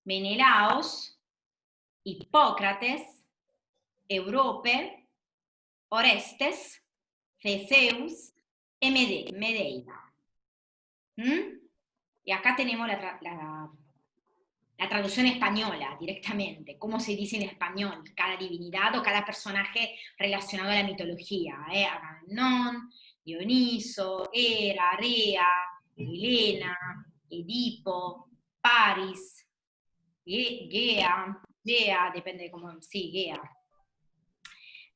Menelaos, Hipócrates, Europe, Orestes, Theseus y Medeia. Y acá tenemos la traducción española directamente, cómo se dice en español, cada divinidad o cada personaje relacionado a la mitología. Agamenón, Dioniso, Hera, Rea, Helena, Edipo, Paris, Gea, depende de cómo, sí, Gea.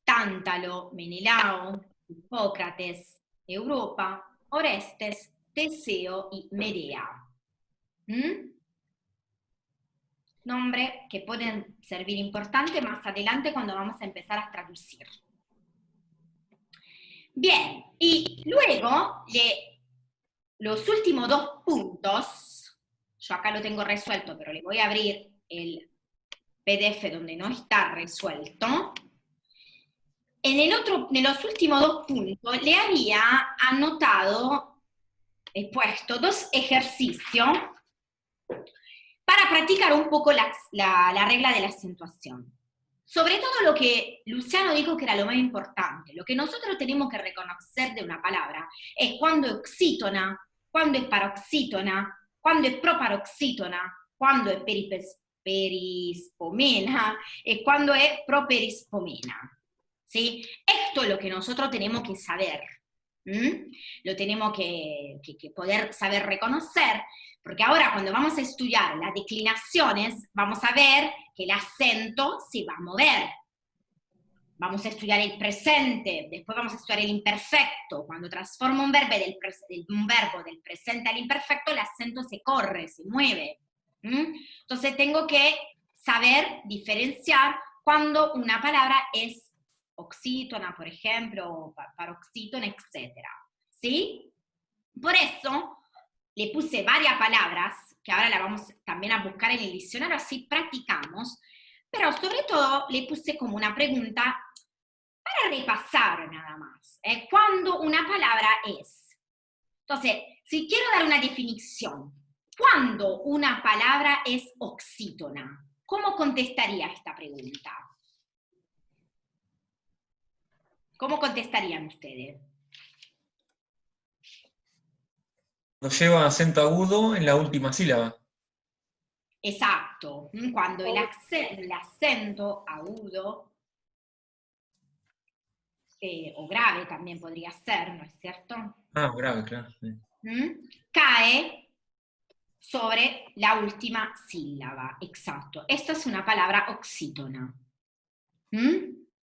Tántalo, Menelao, Hipócrates, Europa, Orestes, Teseo y Medea. Nombres que pueden servir importante más adelante cuando vamos a empezar a traducir. Bien, y luego los últimos 2 puntos, yo acá lo tengo resuelto, pero le voy a abrir el PDF donde no está resuelto. En los últimos 2 puntos le había anotado, he puesto 2 ejercicios para practicar un poco la regla de la acentuación. Sobre todo lo que Luciano dijo que era lo más importante, lo que nosotros tenemos que reconocer de una palabra es cuando es oxítona, cuando es paroxítona, cuando es proparoxítona, cuando es perispomena y cuando es properispomena. ¿Sí? Esto es lo que nosotros tenemos que saber. Lo tenemos que poder saber reconocer, porque ahora cuando vamos a estudiar las declinaciones, vamos a ver que el acento se va a mover. Vamos a estudiar el presente, después vamos a estudiar el imperfecto. Cuando transformo un verbo del presente al imperfecto, el acento se corre, se mueve. Entonces tengo que saber diferenciar cuando una palabra es oxítona, por ejemplo, o paroxítona, etc. ¿Sí? Por eso le puse varias palabras, que ahora la vamos también a buscar en el diccionario, así practicamos, pero sobre todo le puse como una pregunta para repasar nada más. ¿Cuándo una palabra es? Entonces, si quiero dar una definición, ¿cuándo una palabra es oxítona? ¿Cómo contestaría esta pregunta? ¿Cómo contestarían ustedes? Cuando lleva acento agudo en la última sílaba. Exacto, cuando el acento agudo, o grave también podría ser, ¿no es cierto? Ah, grave, claro. Sí. Cae sobre la última sílaba, exacto. Esta es una palabra oxítona.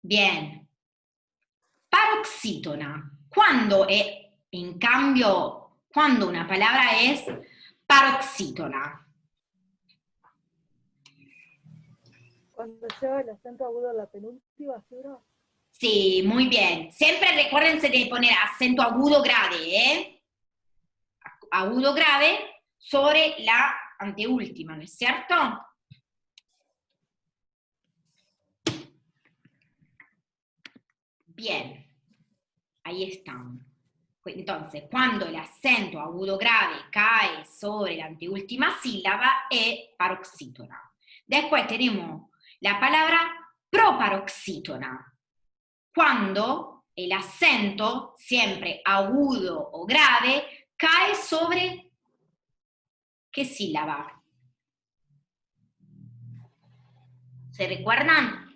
Bien. Paroxítona. Cuando en cambio, cuando una palabra es paroxítona. Cuando lleva el acento agudo a la penúltima sílaba. Sí, muy bien. Siempre recuérdense de poner acento agudo grave, ¿eh? Agudo grave sobre la anteúltima, ¿no es cierto? Bien. Ahí están. Entonces, cuando el acento agudo grave cae sobre la anteúltima sílaba es paroxítona. Después tenemos la palabra proparoxítona. Cuando el acento, siempre agudo o grave, cae sobre ¿qué sílaba? ¿Se recuerdan?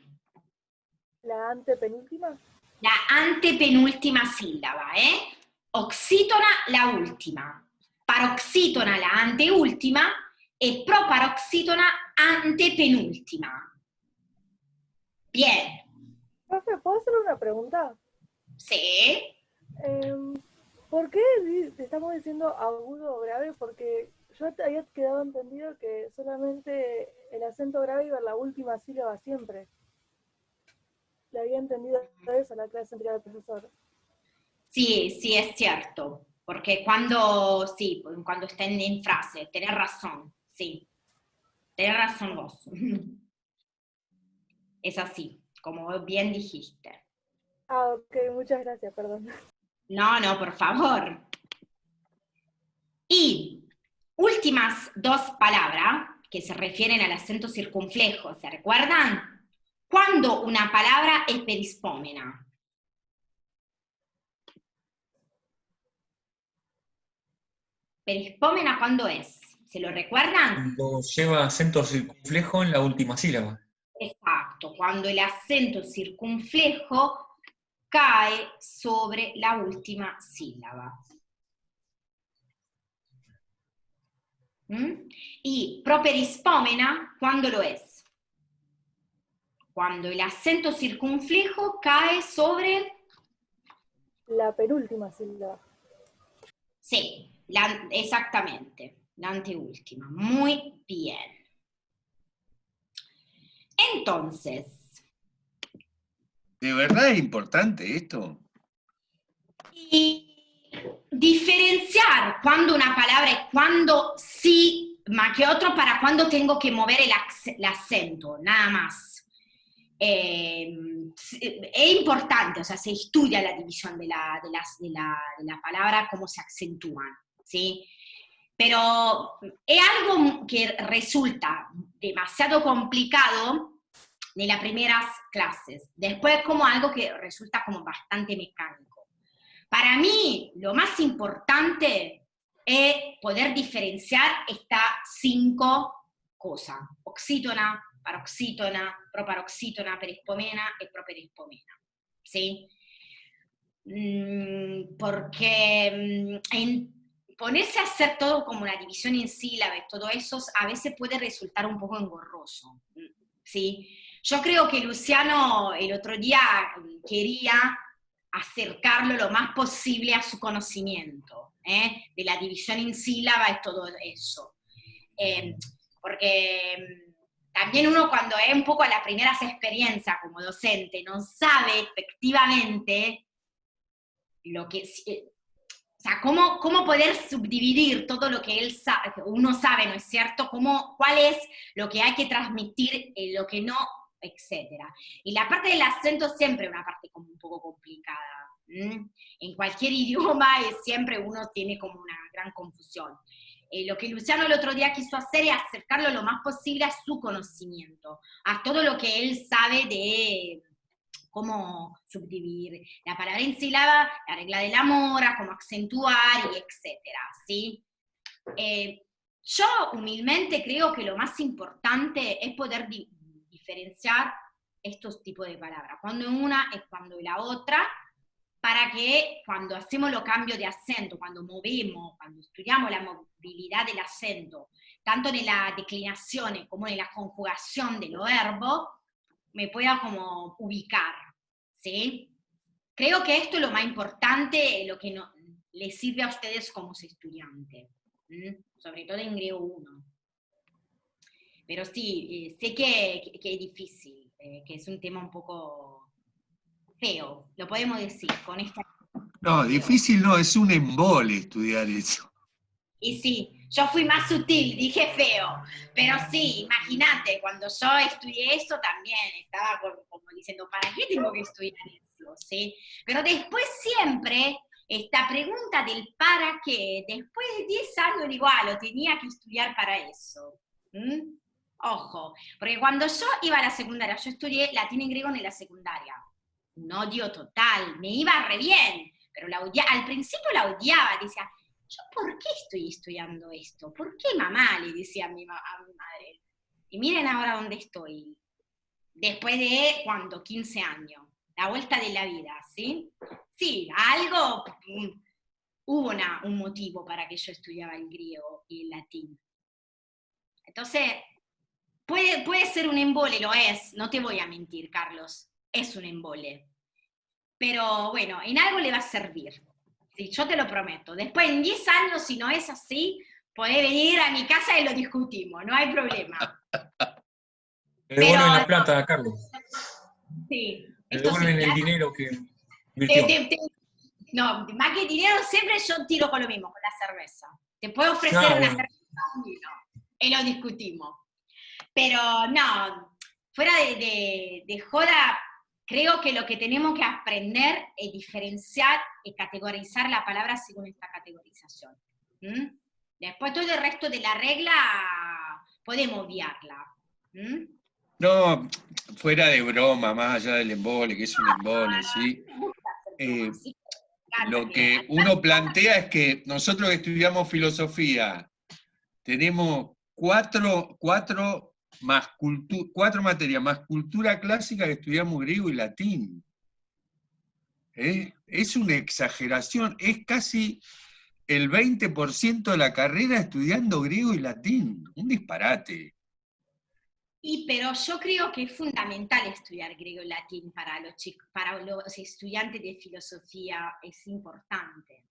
¿La antepenúltima? La antepenúltima sílaba, ¿eh? Oxítona la última, paroxítona la anteúltima e proparoxítona antepenúltima. Bien. Profe, ¿puedo hacer una pregunta? Sí. ¿Por qué estamos diciendo agudo o grave? Porque yo había quedado entendido que solamente el acento grave iba en la última sílaba siempre. Le había entendido eso en la clase anterior del profesor. Sí, sí, es cierto. Porque cuando estén en frase, tenés razón, sí. Tenés razón vos. Es así, como bien dijiste. Ah, ok, muchas gracias, perdón. No, por favor. Y últimas 2 palabras que se refieren al acento circunflejo, ¿se recuerdan? Cuando una palabra es perispómena. ¿Perispómena cuándo es? ¿Se lo recuerdan? Cuando lleva acento circunflejo en la última sílaba. Exacto, cuando el acento circunflejo cae sobre la última sílaba. Y properispómena, ¿cuándo lo es? Cuando el acento circunflejo cae sobre... La penúltima sílaba. Sí, exactamente, la anteúltima. Muy bien. Entonces... ¿De verdad es importante esto? Y diferenciar cuando una palabra es cuando sí, más que otro para cuando tengo que mover el acento, nada más. Es importante, o sea, se estudia la división de la palabra, cómo se acentúan, ¿sí? Pero es algo que resulta demasiado complicado en las primeras clases, después como algo que resulta como bastante mecánico. Para mí, lo más importante es poder diferenciar estas 5 cosas: oxítona, paroxítona, proparoxítona, perispomena y properispomena, ¿sí? Porque ponerse a hacer todo como una división en sílabas, todo eso a veces puede resultar un poco engorroso, ¿sí? Yo creo que Luciano el otro día quería acercarlo lo más posible a su conocimiento, de la división en sílabas y todo eso. Porque también uno cuando es un poco a las primeras experiencias como docente, no sabe efectivamente lo que... O sea, cómo poder subdividir todo lo que uno sabe, ¿no es cierto? ¿Cuál es lo que hay que transmitir, lo que no, etcétera? Y la parte del acento siempre es una parte como un poco complicada. En cualquier idioma siempre uno tiene como una gran confusión. Lo que Luciano el otro día quiso hacer es acercarlo lo más posible a su conocimiento, a todo lo que él sabe de cómo subdividir la palabra en sílaba, la regla de la mora, cómo acentuar, y etcétera, ¿sí? Yo humildemente creo que lo más importante es poder diferenciar estos tipos de palabras, cuando una es cuando la otra, para que cuando hacemos los cambios de acento, cuando movemos, cuando estudiamos la movilidad del acento, tanto en la declinación como en la conjugación de los verbos, me pueda como ubicar, ¿sí? Creo que esto es lo más importante, lo que les sirve a ustedes como estudiantes, sobre todo en griego 1. Pero sí, sé que es difícil, que es un tema un poco feo, lo podemos decir con esta... No, difícil no, es un embole estudiar eso. Y sí, yo fui más sutil, dije feo, pero sí, imagínate, cuando yo estudié eso también estaba como diciendo, ¿para qué tengo que estudiar eso? ¿Sí? Pero después siempre, esta pregunta del para qué, después de 10 años digo, lo tenía que estudiar para eso. Ojo, porque cuando yo iba a la secundaria, yo estudié latín y griego en la secundaria, un odio total, me iba re bien, pero al principio la odiaba, decía, ¿yo por qué estoy estudiando esto? ¿Por qué mamá? Le decía a mi madre. Y miren ahora dónde estoy. Después de, ¿cuánto? 15 años. La vuelta de la vida, ¿sí? Sí, hubo un motivo para que yo estudiaba el griego y el latín. Entonces, puede ser un embole, lo es. No te voy a mentir, Carlos. Es un embole. Pero bueno, en algo le va a servir. Sí, yo te lo prometo. Después, en 10 años, si no es así, podés venir a mi casa y lo discutimos, no hay problema. Le devuelven la plata, Carlos. Sí. Le devuelven el dinero que invirtió. No, más que dinero, siempre yo tiro con lo mismo, con la cerveza. Te puedo ofrecer una cerveza y lo discutimos. Pero no, fuera de joda, creo que lo que tenemos que aprender es diferenciar y categorizar la palabra según esta categorización. Después todo el resto de la regla podemos obviarla. No, fuera de broma, más allá del embole, que es un embole, ¿sí? Lo que uno plantea es que nosotros que estudiamos filosofía tenemos cuatro materias más cultura clásica que estudiamos griego y latín. Es una exageración, es casi el 20% de la carrera estudiando griego y latín, un disparate. Pero yo creo que es fundamental estudiar griego y latín para los estudiantes de filosofía, es importante.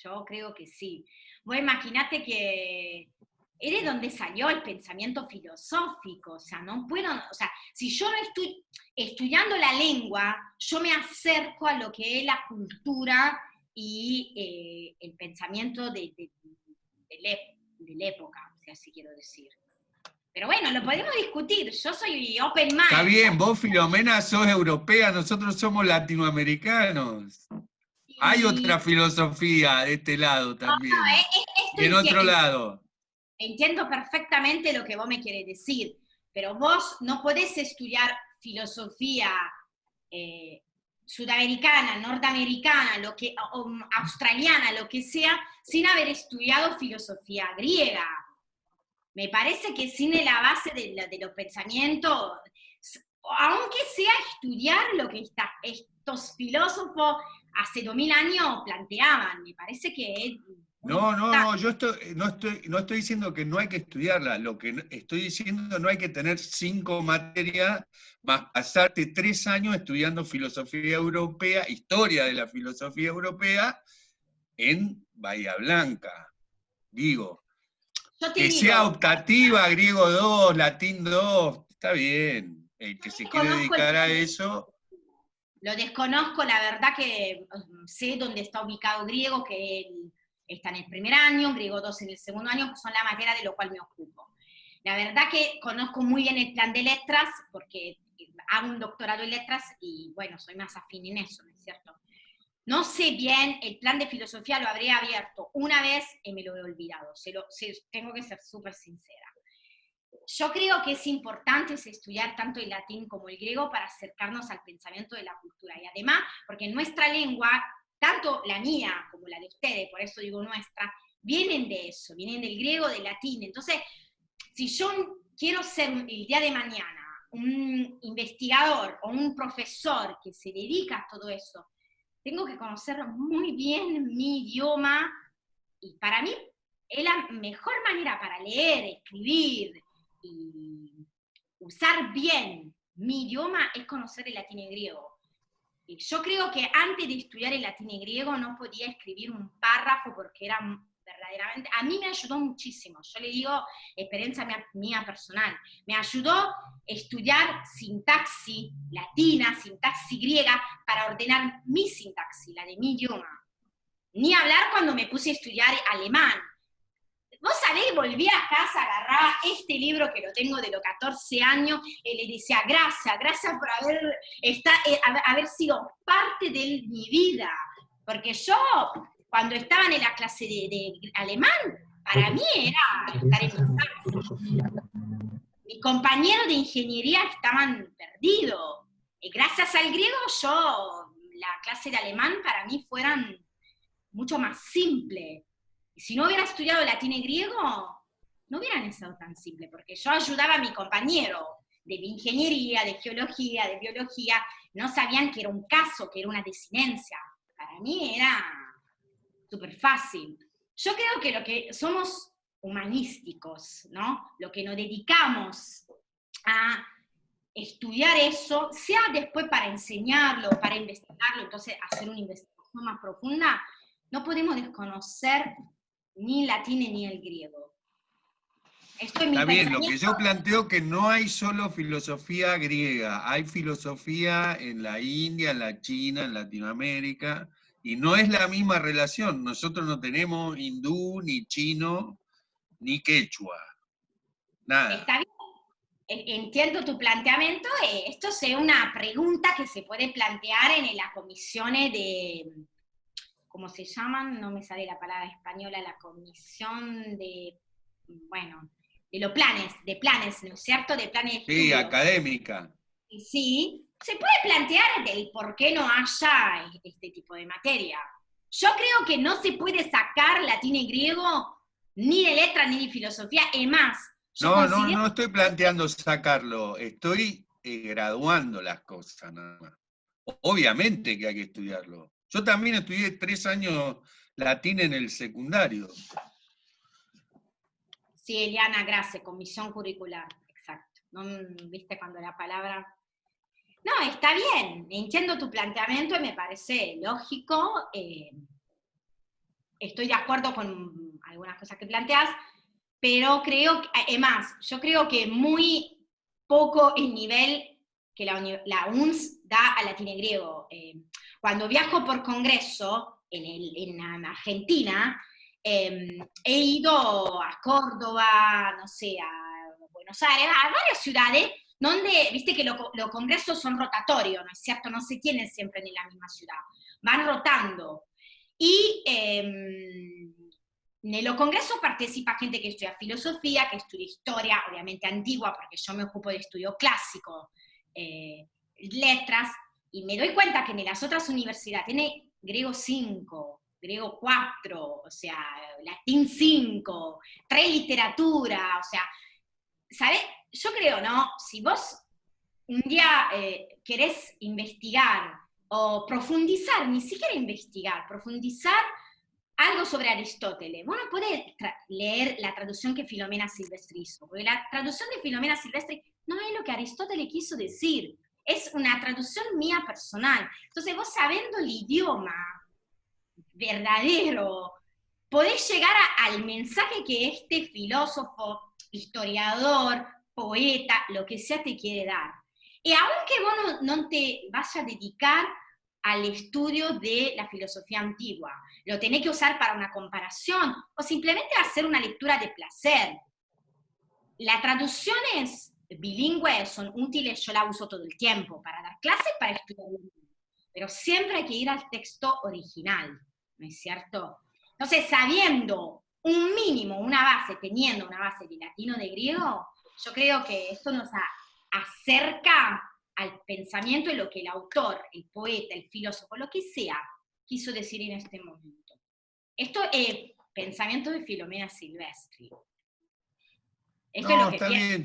Yo creo que sí. Vos imaginate que es de donde salió el pensamiento filosófico, o sea, no puedo, o sea, si yo no estoy estudiando la lengua, yo me acerco a lo que es la cultura y el pensamiento de la época, si así quiero decir. Pero bueno, lo podemos discutir, yo soy open mind. Está bien, vos, Filomena, sos europea, nosotros somos latinoamericanos. Hay otra filosofía de este lado también. Esto en otro lado. Entiendo perfectamente lo que vos me querés decir, pero vos no podés estudiar filosofía sudamericana, norteamericana, o australiana, lo que sea, sin haber estudiado filosofía griega. Me parece que sin la base de los pensamientos, aunque sea estudiar lo que estos filósofos hace 2000 años planteaban, me parece que es... No, yo no estoy diciendo que no hay que estudiarla, lo que estoy diciendo no hay que tener 5 materias, más pasarte 3 años estudiando filosofía europea, historia de la filosofía europea, en Bahía Blanca. Digo, que sea optativa, griego 2, latín 2, está bien. El que se quiere dedicar a eso... Lo desconozco, la verdad que sé dónde está ubicado griego, que está en el primer año, griego 2 en el segundo año, que son la materia de lo cual me ocupo. La verdad que conozco muy bien el plan de letras, porque hago un doctorado en letras y bueno, soy más afín en eso, ¿no es cierto? No sé bien, el plan de filosofía lo habré abierto una vez y me lo he olvidado, tengo que ser súper sincera. Yo creo que es importante estudiar tanto el latín como el griego para acercarnos al pensamiento de la cultura, y además, porque nuestra lengua, tanto la mía como la de ustedes, por eso digo nuestra, vienen de eso, vienen del griego, del latín. Entonces, si yo quiero ser el día de mañana un investigador o un profesor que se dedica a todo eso, tengo que conocer muy bien mi idioma, y para mí es la mejor manera para leer, escribir y usar bien mi idioma es conocer el latín y griego. Y yo creo que antes de estudiar el latín y griego no podía escribir un párrafo porque era verdaderamente, a mí me ayudó muchísimo, yo le digo experiencia mía personal, me ayudó estudiar sintaxis latina, sintaxis griega, para ordenar mi sintaxis, la de mi idioma. Ni hablar cuando me puse a estudiar alemán. Vos sabés, volví a casa, agarraba este libro que lo tengo de los 14 años, y le decía, gracias por haber sido parte de mi vida. Porque yo, cuando estaba en la clase de alemán, para mí era estar en mi casa. Mis compañeros de ingeniería estaban perdidos. Y gracias al griego, la clase de alemán para mí fueran mucho más simple. Y si no hubiera estudiado latín y griego, no hubieran sido tan simple, porque yo ayudaba a mi compañero de ingeniería, de geología, de biología, no sabían que era un caso, que era una desinencia. Para mí era súper fácil. Yo creo que lo que somos humanísticos, ¿no? Lo que nos dedicamos a estudiar eso, sea después para enseñarlo, para investigarlo, entonces hacer una investigación más profunda, no podemos desconocer ni el latín ni el griego. Esto es mi Está bien, lo pensamiento. que yo planteo que no hay solo filosofía griega, hay filosofía en la India, en la China, en Latinoamérica, y no es la misma relación. Nosotros no tenemos hindú, ni chino, ni quechua. Nada. Está bien. Entiendo tu planteamiento. Esto es una pregunta que se puede plantear en las comisiones de... ¿Cómo se llaman? No me sale la palabra española, la comisión de, bueno, de planes, ¿no es cierto? De planes. Sí, académica. Sí, se puede plantear del por qué no haya este tipo de materia. Yo creo que no se puede sacar latín y griego ni de letra ni de filosofía, es más. No estoy planteando sacarlo, estoy graduando las cosas nada más. Obviamente que hay que estudiarlo. Yo también estudié 3 años latín en el secundario. Sí, Eliana, gracias, comisión curricular, exacto. ¿No viste cuando la palabra? No, está bien, entiendo tu planteamiento y me parece lógico. Estoy de acuerdo con algunas cosas que planteas, pero creo que, además, yo creo que muy poco el nivel que la UNS da al latín y griego. Cuando viajo por congreso, en Argentina, he ido a Córdoba, no sé, a Buenos Aires, a varias ciudades, donde, viste que los congresos son rotatorios, ¿no es cierto? No se tienen siempre en la misma ciudad, van rotando. Y en los congresos participa gente que estudia filosofía, que estudia historia, obviamente antigua, porque yo me ocupo de estudio clásico, letras, y me doy cuenta que en las otras universidades tiene griego 5, griego 4, o sea, latín 5, 3 literatura, o sea, ¿sabes? Yo creo, ¿no? Si vos un día querés investigar o profundizar, ni siquiera investigar, profundizar algo sobre Aristóteles, vos no podés leer la traducción que Filomena Silvestri hizo, porque la traducción de Filomena Silvestri no es lo que Aristóteles quiso decir, es una traducción mía personal. Entonces vos sabiendo el idioma verdadero, podés llegar al mensaje que este filósofo, historiador, poeta, lo que sea te quiere dar. Y aunque vos no te vayas a dedicar al estudio de la filosofía antigua, lo tenés que usar para una comparación, o simplemente hacer una lectura de placer. Las traducciones bilingües son útiles, yo la uso todo el tiempo, para dar clases, para estudiar, pero siempre hay que ir al texto original, ¿no es cierto? Entonces, sabiendo un mínimo, una base, teniendo una base de latino, de griego, yo creo que esto nos acerca al pensamiento de lo que el autor, el poeta, el filósofo, lo que sea, quiso decir en este momento. Esto es pensamiento de Filomena Silvestri. Esto no, es lo que está bien,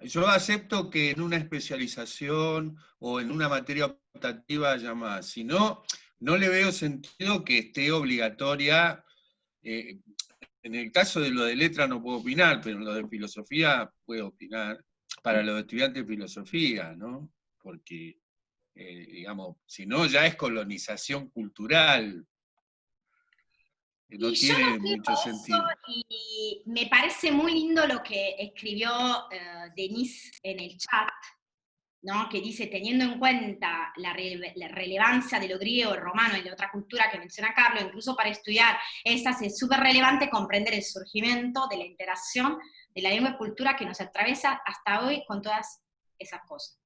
yo acepto que en una especialización o en una materia optativa llamada, si no, no le veo sentido que esté obligatoria. En el caso de lo de letra no puedo opinar, pero en lo de filosofía puedo opinar, para los estudiantes de filosofía, ¿no? Porque, digamos, si no ya es colonización cultural, no y tiene yo no creo mucho sentido. eso, y me parece muy lindo lo que escribió Denise en el chat, ¿no? Que dice, teniendo en cuenta la relevancia de lo griego, el romano y de otra cultura que menciona Carlos, incluso para estudiar estas es súper relevante comprender el surgimiento de la interacción de la lengua y cultura que nos atraviesa hasta hoy con todas esas cosas.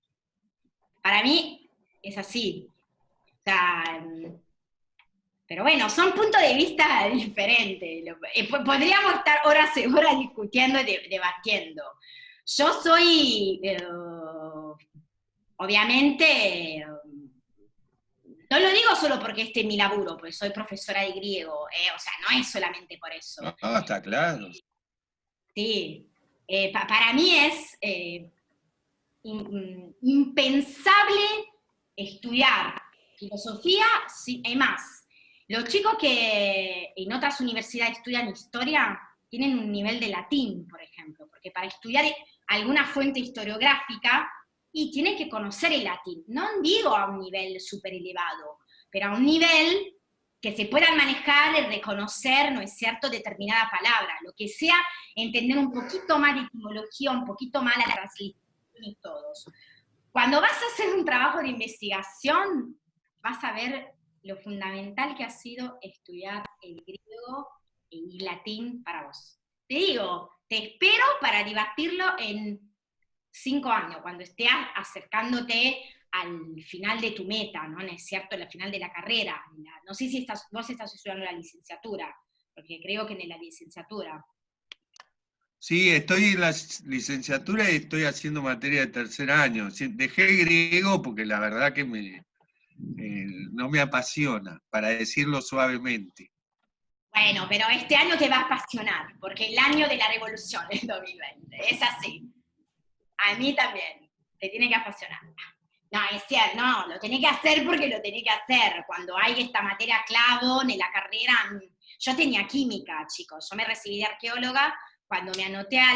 Para mí es así. O sea, pero bueno, son puntos de vista diferentes. Podríamos estar horas y horas discutiendo y debatiendo. Yo soy, obviamente, no lo digo solo porque este es mi laburo, porque soy profesora de griego, o sea, no es solamente por eso. No, está claro. Sí, para mí es impensable estudiar filosofía, sí, y más. Los chicos que en otras universidades estudian historia tienen un nivel de latín, por ejemplo, porque para estudiar alguna fuente historiográfica y tienen que conocer el latín. No digo a un nivel súper elevado, pero a un nivel que se puedan manejar y reconocer, ¿no es cierto?, determinada palabra, lo que sea, entender un poquito más de etimología, un poquito más la transliteración y todos. Cuando vas a hacer un trabajo de investigación, vas a ver lo fundamental que ha sido estudiar el griego y latín para vos. Te digo, te espero para debatirlo en 5 años, cuando estés acercándote al final de tu meta, ¿no? Es cierto, al final de la carrera. No sé si vos estás estudiando la licenciatura, porque creo que en la licenciatura. Sí, estoy en la licenciatura y estoy haciendo materia de tercer año. Dejé griego porque la verdad que no me apasiona, para decirlo suavemente. Bueno, pero este año te va a apasionar, porque el año de la revolución es 2020, es así. A mí también, te tiene que apasionar. No, es cierto, no, lo tenés que hacer porque lo tenés que hacer. Cuando hay esta materia clave en la carrera, yo tenía química, chicos, yo me recibí de arqueóloga, cuando me anoté a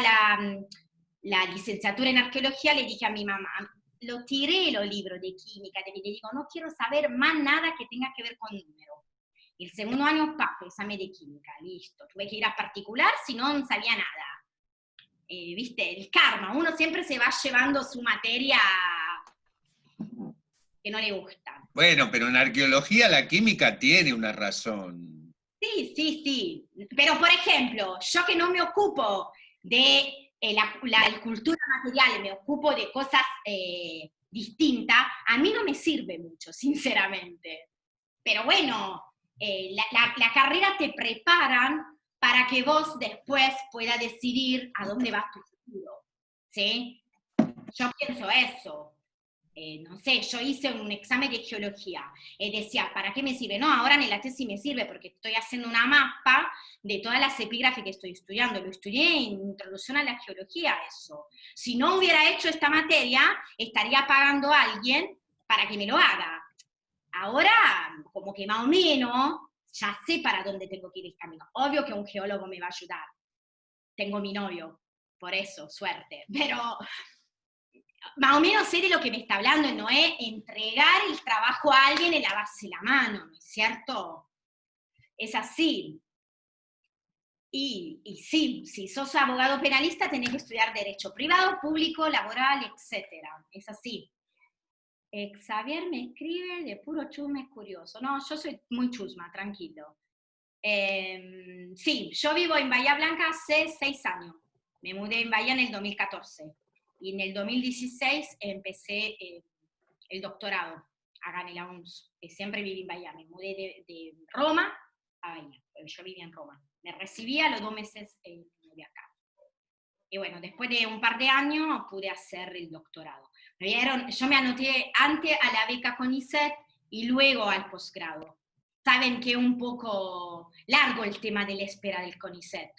la licenciatura en arqueología le dije a mi mamá, lo tiré los libros de química, le digo, no quiero saber más nada que tenga que ver con números. El segundo año, examen de química, listo. Tuve que ir a particular, si no, no sabía nada. ¿Viste? El karma, uno siempre se va llevando su materia que no le gusta. Bueno, pero en arqueología la química tiene una razón. Sí, sí, sí. Pero, por ejemplo, yo que no me ocupo de la cultura material, me ocupo de cosas distintas, a mí no me sirve mucho, sinceramente. Pero bueno, la carrera te preparan para que vos después puedas decidir a dónde vas tu futuro, ¿sí? Yo pienso eso. No sé, yo hice un examen de geología y decía, ¿para qué me sirve? No, ahora en la tesis me sirve porque estoy haciendo una mapa de todas las epígrafes que estoy estudiando. Lo estudié en Introducción a la Geología, eso. Si no hubiera hecho esta materia, estaría pagando a alguien para que me lo haga. Ahora, como que más o menos, ya sé para dónde tengo que ir el camino. Obvio que un geólogo me va a ayudar. Tengo mi novio, por eso, suerte. Pero más o menos sé de lo que me está hablando, no es entregar el trabajo a alguien y lavarse la mano, ¿no es cierto? Es así. Y sí, si sos abogado penalista tenés que estudiar derecho privado, público, laboral, etc. Es así. Xavier me escribe de puro chusma, es curioso. No, yo soy muy chusma, tranquilo. Sí, yo vivo en Bahía Blanca hace 6 años. Me mudé en Bahía en el 2014. Y en el 2016 empecé el doctorado acá en la UNS. Siempre viví en Bahía. Me mudé de Roma a Bahía. Yo vivía en Roma. Me recibí a los 2 meses de acá. Y bueno, después de un par de años pude hacer el doctorado. Yo me anoté antes a la beca CONICET y luego al posgrado. Saben que es un poco largo el tema de la espera del CONICET.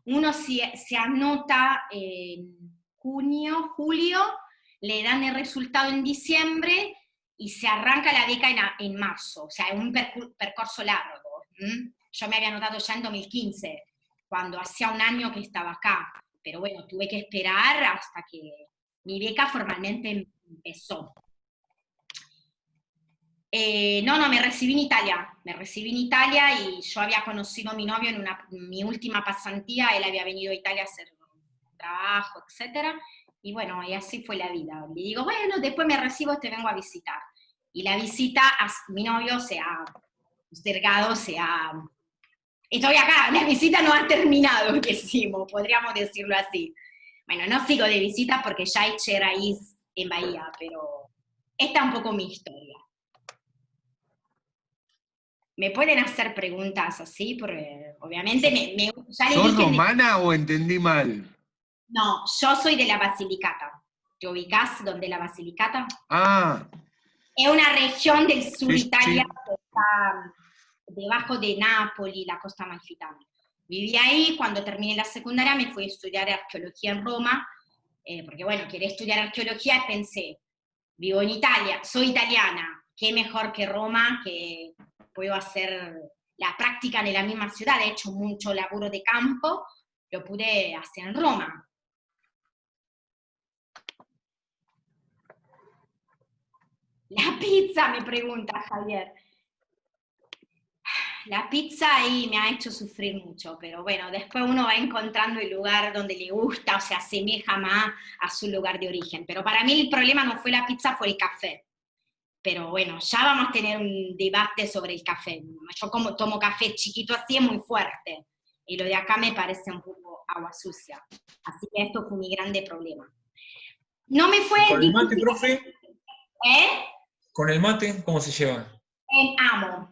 Uno se anota en junio, julio, le dan el resultado en diciembre y se arranca la beca en marzo. O sea, es un percurso largo. Yo me había anotado ya en 2015, cuando hacía un año que estaba acá. Pero bueno, tuve que esperar hasta que mi beca formalmente empezó. No, me recibí en Italia. Me recibí en Italia y yo había conocido a mi novio en mi última pasantía. Él había venido a Italia a hacer trabajo, etc. Y bueno, y así fue la vida. Le digo, bueno, después me recibo, te vengo a visitar. Y la visita a mi novio se ha postergado, estoy acá, la visita no ha terminado, decimos, podríamos decirlo así. Bueno, no sigo de visita porque ya eché raíz en Bahía, pero esta es un poco mi historia. ¿Me pueden hacer preguntas así? Porque obviamente ya le ¿Sos dije romana o entendí mal? No, yo soy de la Basilicata. ¿Te ubicás dónde la Basilicata? Ah. Es una región del sur Sí, Italia sí. que está debajo de Nápoles, la costa amalfitana. Viví ahí, cuando terminé la secundaria me fui a estudiar arqueología en Roma, porque bueno, quería estudiar arqueología y pensé, vivo en Italia, soy italiana, qué mejor que Roma, que puedo hacer la práctica en la misma ciudad, he hecho mucho laburo de campo, lo pude hacer en Roma. La pizza, me pregunta Javier. La pizza ahí me ha hecho sufrir mucho, pero bueno, después uno va encontrando el lugar donde le gusta o se asemeja más a su lugar de origen. Pero para mí el problema no fue la pizza, fue el café. Pero bueno, ya vamos a tener un debate sobre el café. Yo como tomo café chiquito así, es muy fuerte. Y lo de acá me parece un poco agua sucia. Así que esto fue mi grande problema. No me fue ¿Con el mate, profe? ¿Eh? ¿Con el mate cómo se lleva? Amo.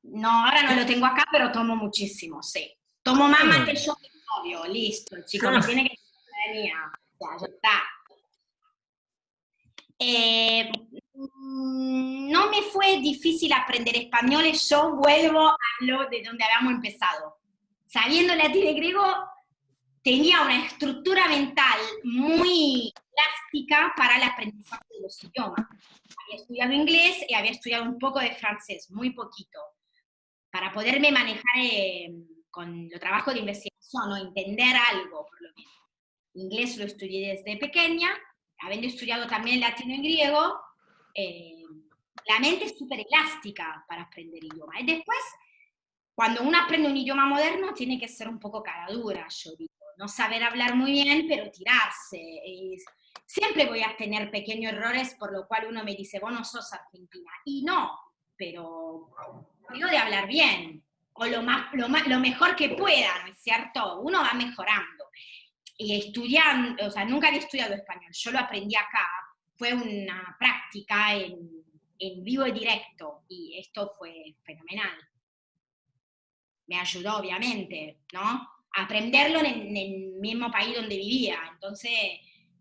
No, ahora no lo tengo acá, pero tomo muchísimo, sí. Tomo más mate yo que mi novio, listo. El chico me tiene que venir. Ya está. No me fue difícil aprender español, yo vuelvo a lo de donde habíamos empezado. Sabiendo latín y griego, tenía una estructura mental muy plástica para el aprendizaje de los idiomas. Había estudiado inglés y había estudiado un poco de francés, muy poquito, para poderme manejar con los trabajos de investigación o entender algo, por lo menos. Inglés lo estudié desde pequeña, habiendo estudiado también latino y griego, la mente es súper elástica para aprender idiomas. Y después, cuando uno aprende un idioma moderno, tiene que ser un poco cara dura, yo digo. No saber hablar muy bien, pero tirarse. Siempre voy a tener pequeños errores por lo cual uno me dice, vos no sos argentina. Y no, pero digo de hablar bien, o lo mejor que pueda, ¿no es cierto? Uno va mejorando. Y estudiando, o sea, nunca había estudiado español, yo lo aprendí acá, fue una práctica en vivo y directo, y esto fue fenomenal. Me ayudó, obviamente, ¿no? A aprenderlo en el mismo país donde vivía. Entonces,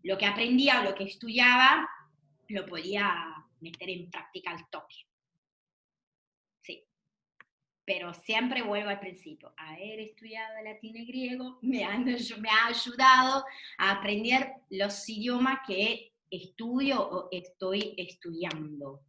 lo que aprendía o lo que estudiaba, lo podía meter en práctica al toque. Sí. Pero siempre vuelvo al principio. Haber estudiado latín y griego me ha ayudado a aprender los idiomas que estudio o estoy estudiando.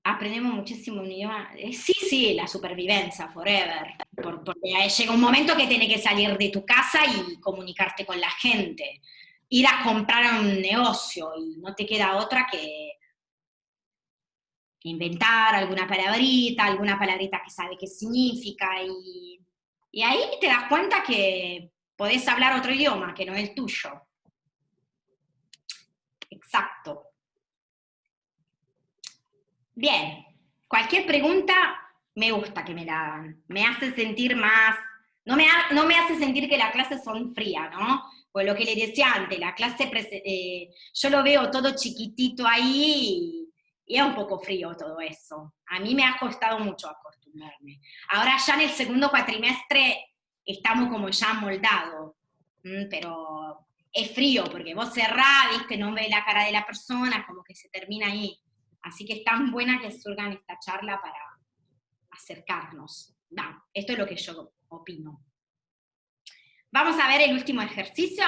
Aprendemos muchísimo un idioma. Sí, la supervivencia, forever. Porque llega un momento que tienes que salir de tu casa y comunicarte con la gente. Ir a comprar a un negocio y no te queda otra que inventar alguna palabrita que sabe qué significa. Y ahí te das cuenta que podés hablar otro idioma que no es el tuyo. Exacto. Bien, cualquier pregunta me gusta que me la hagan. Me hace sentir más, no me hace sentir que las clases son frías, ¿no? Pues lo que le decía antes, la clase, yo lo veo todo chiquitito ahí y es un poco frío todo eso. A mí me ha costado mucho acostumbrarme. Ahora ya en el segundo cuatrimestre estamos como ya moldados, pero es frío porque vos cerrás, ¿viste? No ves la cara de la persona, como que se termina ahí. Así que es tan buena que surgan esta charla para acercarnos. No, esto es lo que yo opino. Vamos a ver el último ejercicio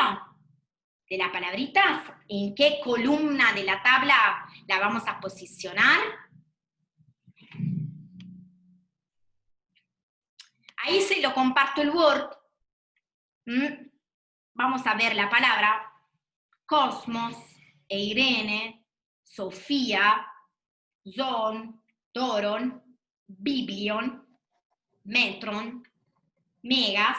de las palabritas. ¿En qué columna de la tabla la vamos a posicionar? Ahí se lo comparto el Word. Vamos a ver la palabra Cosmos, Eirene, Sofía, Zon, Doron, Biblion, Metron, Megas,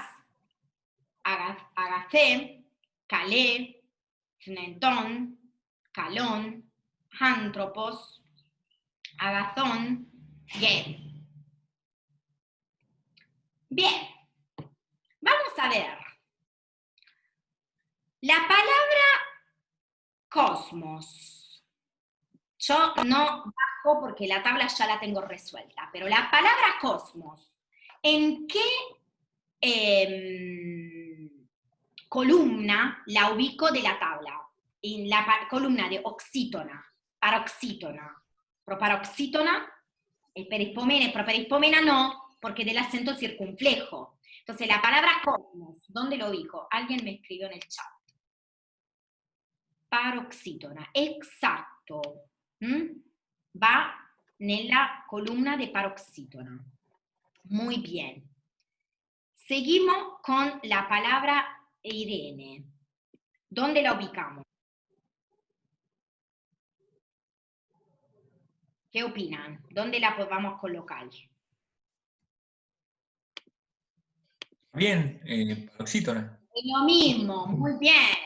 Agacé, Calé, Fnetón, Calón, Antropos, Agazón, Gen. Bien, vamos a ver. La palabra cosmos. Yo no bajo porque la tabla ya la tengo resuelta, pero la palabra cosmos, ¿en qué columna la ubico de la tabla? En la columna de oxítona, paroxítona, proparoxítona, el perispomena y properispomena no, porque del acento circunflejo. Entonces la palabra cosmos, ¿dónde lo ubico? Alguien me escribió en el chat. Paroxítona, exacto. Va nella columna de paroxítona. Muy bien. Seguimos con la palabra Eirene. ¿Dónde la ubicamos? ¿Qué opinan? ¿Dónde la podemos colocar? Bien, paroxítona. Es lo mismo, muy bien.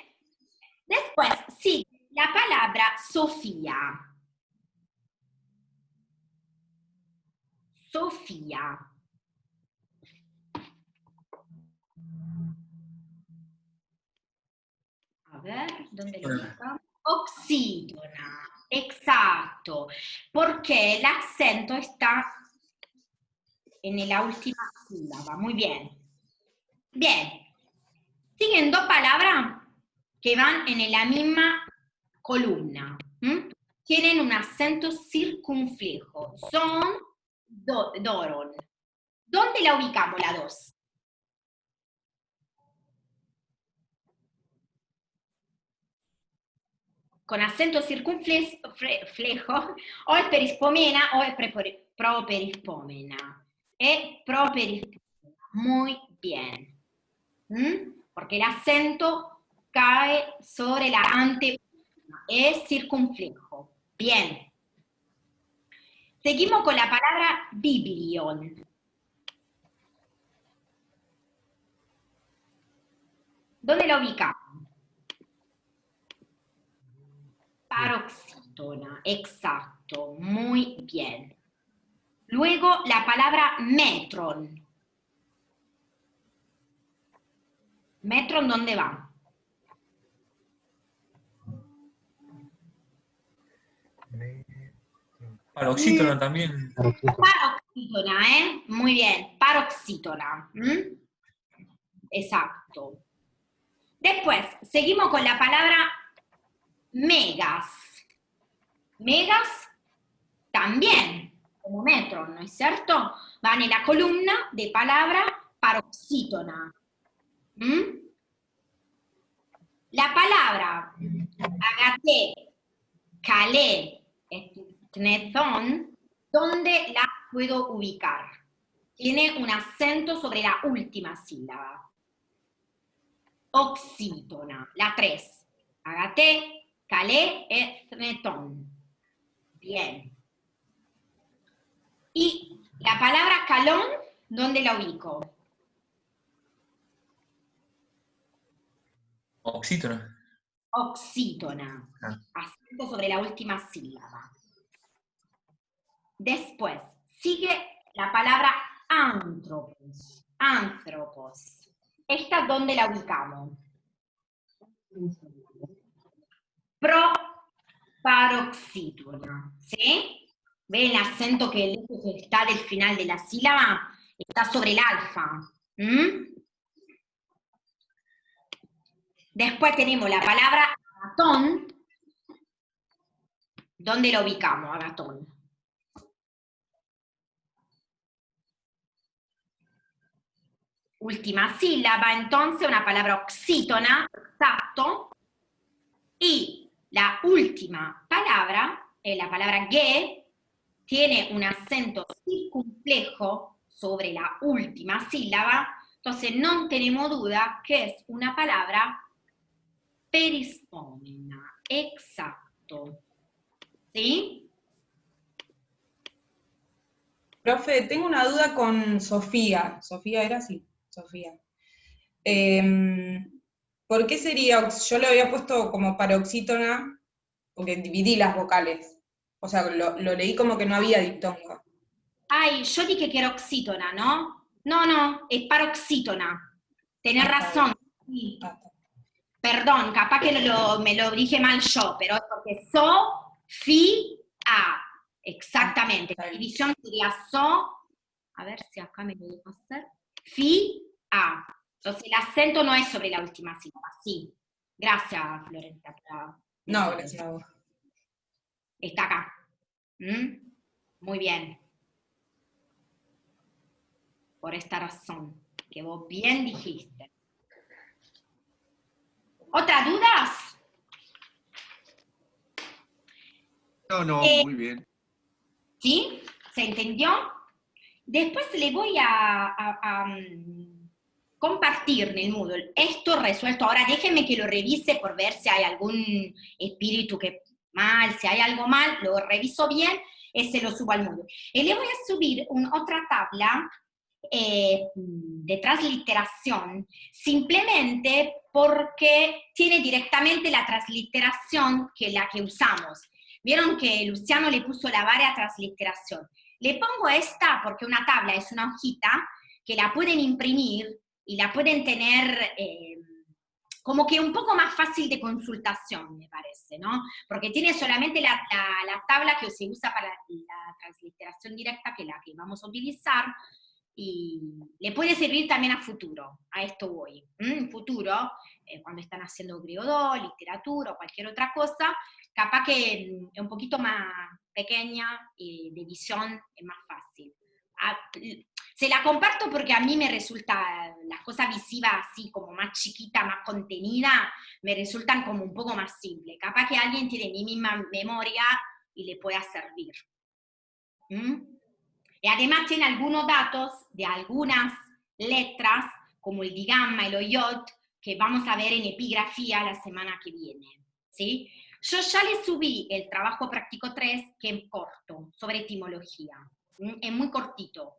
Después, sí, la palabra Sofía. Sofía. A ver, ¿dónde lo ubicamos? Oxítona, exacto. Porque el acento está en la última sílaba. Muy bien. Bien. Siguen dos palabras que van en la misma columna. Tienen un acento circunflejo. Son Doron. ¿Dónde la ubicamos la dos? Con acento circunflejo, o es perispomena o es properispomena. Es properispomena. Muy bien. Porque el acento cae sobre la anteúltima. Es circunflejo. Bien. Seguimos con la palabra biblion. ¿Dónde la ubicamos? Paroxítona, exacto, muy bien. Luego la palabra metron. ¿Metron dónde va? Paroxítona también. Paroxítona, ¿eh? Muy bien, paroxítona. Exacto. Después, seguimos con la palabra megas. Megas también, como metron, ¿no es cierto? Va en la columna de palabra paroxítona. La palabra agaté, calé, tnezón, ¿dónde la puedo ubicar? Tiene un acento sobre la última sílaba. Oxítona, la 3. Agaté, calé, tnezón. Bien. Y la palabra calón, ¿dónde la ubico? Oxítona. Oxítona. Acento sobre la última sílaba. Después, sigue la palabra antropos. Antropos. ¿Esta dónde la ubicamos? Proparoxítona. ¿Sí? ¿Ven el acento que está del final de la sílaba? Está sobre el alfa. Después tenemos la palabra agatón. ¿Dónde lo ubicamos, agatón? Última sílaba, entonces, una palabra oxítona, exacto. Y la última palabra, la palabra ge, tiene un acento circunflejo sobre la última sílaba, entonces no tenemos duda que es una palabra perispómena, exacto. ¿Sí? Profe, tengo una duda con Sofía. ¿Sofía era así? Sofía. ¿Por qué sería, yo le había puesto como paroxítona, porque dividí las vocales. O sea, lo leí como que no había diptongo. Ay, yo dije que era oxítona, ¿no? No, es paroxítona. Tenés razón. Sí. Perdón, capaz que me lo dije mal yo, pero es porque Sofía. Exactamente. La división sería a ver si acá me lo dejo hacer. Fia. Entonces el acento no es sobre la última sílaba, sí. Gracias, Florenta. No, gracias a vos. Está acá. Muy bien. Por esta razón, que vos bien dijiste. ¿Otras dudas? No, muy bien. ¿Sí? ¿Se entendió? Después le voy a compartir en el Moodle esto resuelto. Ahora déjenme que lo revise por ver si hay algún espíritu que mal, si hay algo mal, lo reviso bien y se lo subo al Moodle. Y le voy a subir otra tabla de transliteración, simplemente porque tiene directamente la transliteración que la que usamos. Vieron que Luciano le puso la varia transliteración. Le pongo esta porque una tabla es una hojita que la pueden imprimir y la pueden tener como que un poco más fácil de consultación, me parece, ¿no? Porque tiene solamente la tabla que se usa para la transliteración directa, que es la que vamos a utilizar, y le puede servir también a futuro, a esto voy. En futuro, cuando están haciendo griego 2, literatura o cualquier otra cosa, capaz que es un poquito más pequeña y de visión es más fácil. Se la comparto porque a mí me resulta, las cosas visivas así como más chiquita, más contenida, me resultan como un poco más simple. Capaz que alguien tiene mi misma memoria y le pueda servir. Y además tiene algunos datos de algunas letras, como el digamma y el yod, que vamos a ver en epigrafía la semana que viene. ¿Sí? Yo ya le subí el trabajo práctico 3, que es corto, sobre etimología. Es muy cortito.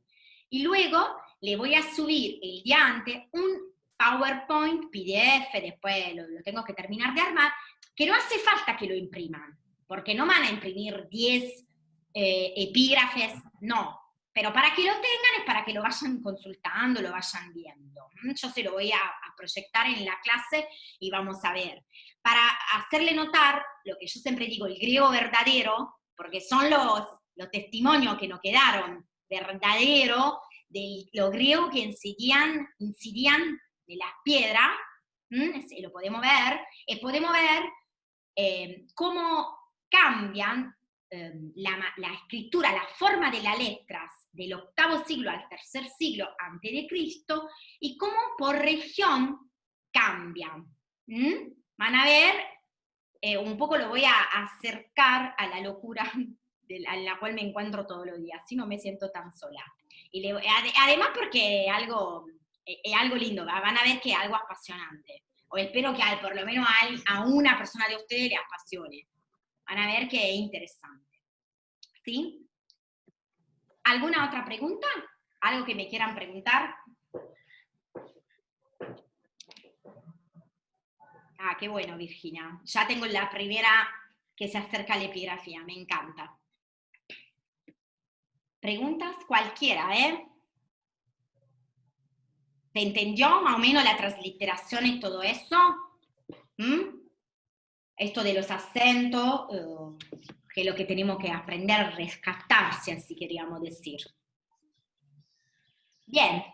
Y luego le voy a subir el día antes un PowerPoint, PDF, después lo tengo que terminar de armar, que no hace falta que lo impriman. porque no van a imprimir 10 epígrafes, no. Pero para que lo tengan es para que lo vayan consultando, lo vayan viendo. Yo se lo voy a proyectar en la clase y vamos a ver. Para hacerle notar lo que yo siempre digo, el griego verdadero, porque son los testimonios que nos quedaron verdadero de lo griego que incidían de las piedras, lo podemos ver, cómo cambian la escritura, la forma de las letras del VIII siglo al III siglo antes de Cristo, y cómo por región cambian. Van a ver, un poco lo voy a acercar a la locura a la cual me encuentro todos los días, así no me siento tan sola. Y además porque es algo lindo, van a ver que es algo apasionante. O espero que por lo menos a una persona de ustedes le apasione. Van a ver que es interesante. ¿Sí? ¿Alguna otra pregunta? ¿Algo que me quieran preguntar? Ah, qué bueno, Virginia. Ya tengo la primera que se acerca a la epigrafía, me encanta. Preguntas cualquiera, ¿eh? ¿Se entendió más o menos la transliteración y todo eso? Esto de los acentos, que es lo que tenemos que aprender a rescatar, si así queríamos decir. Bien.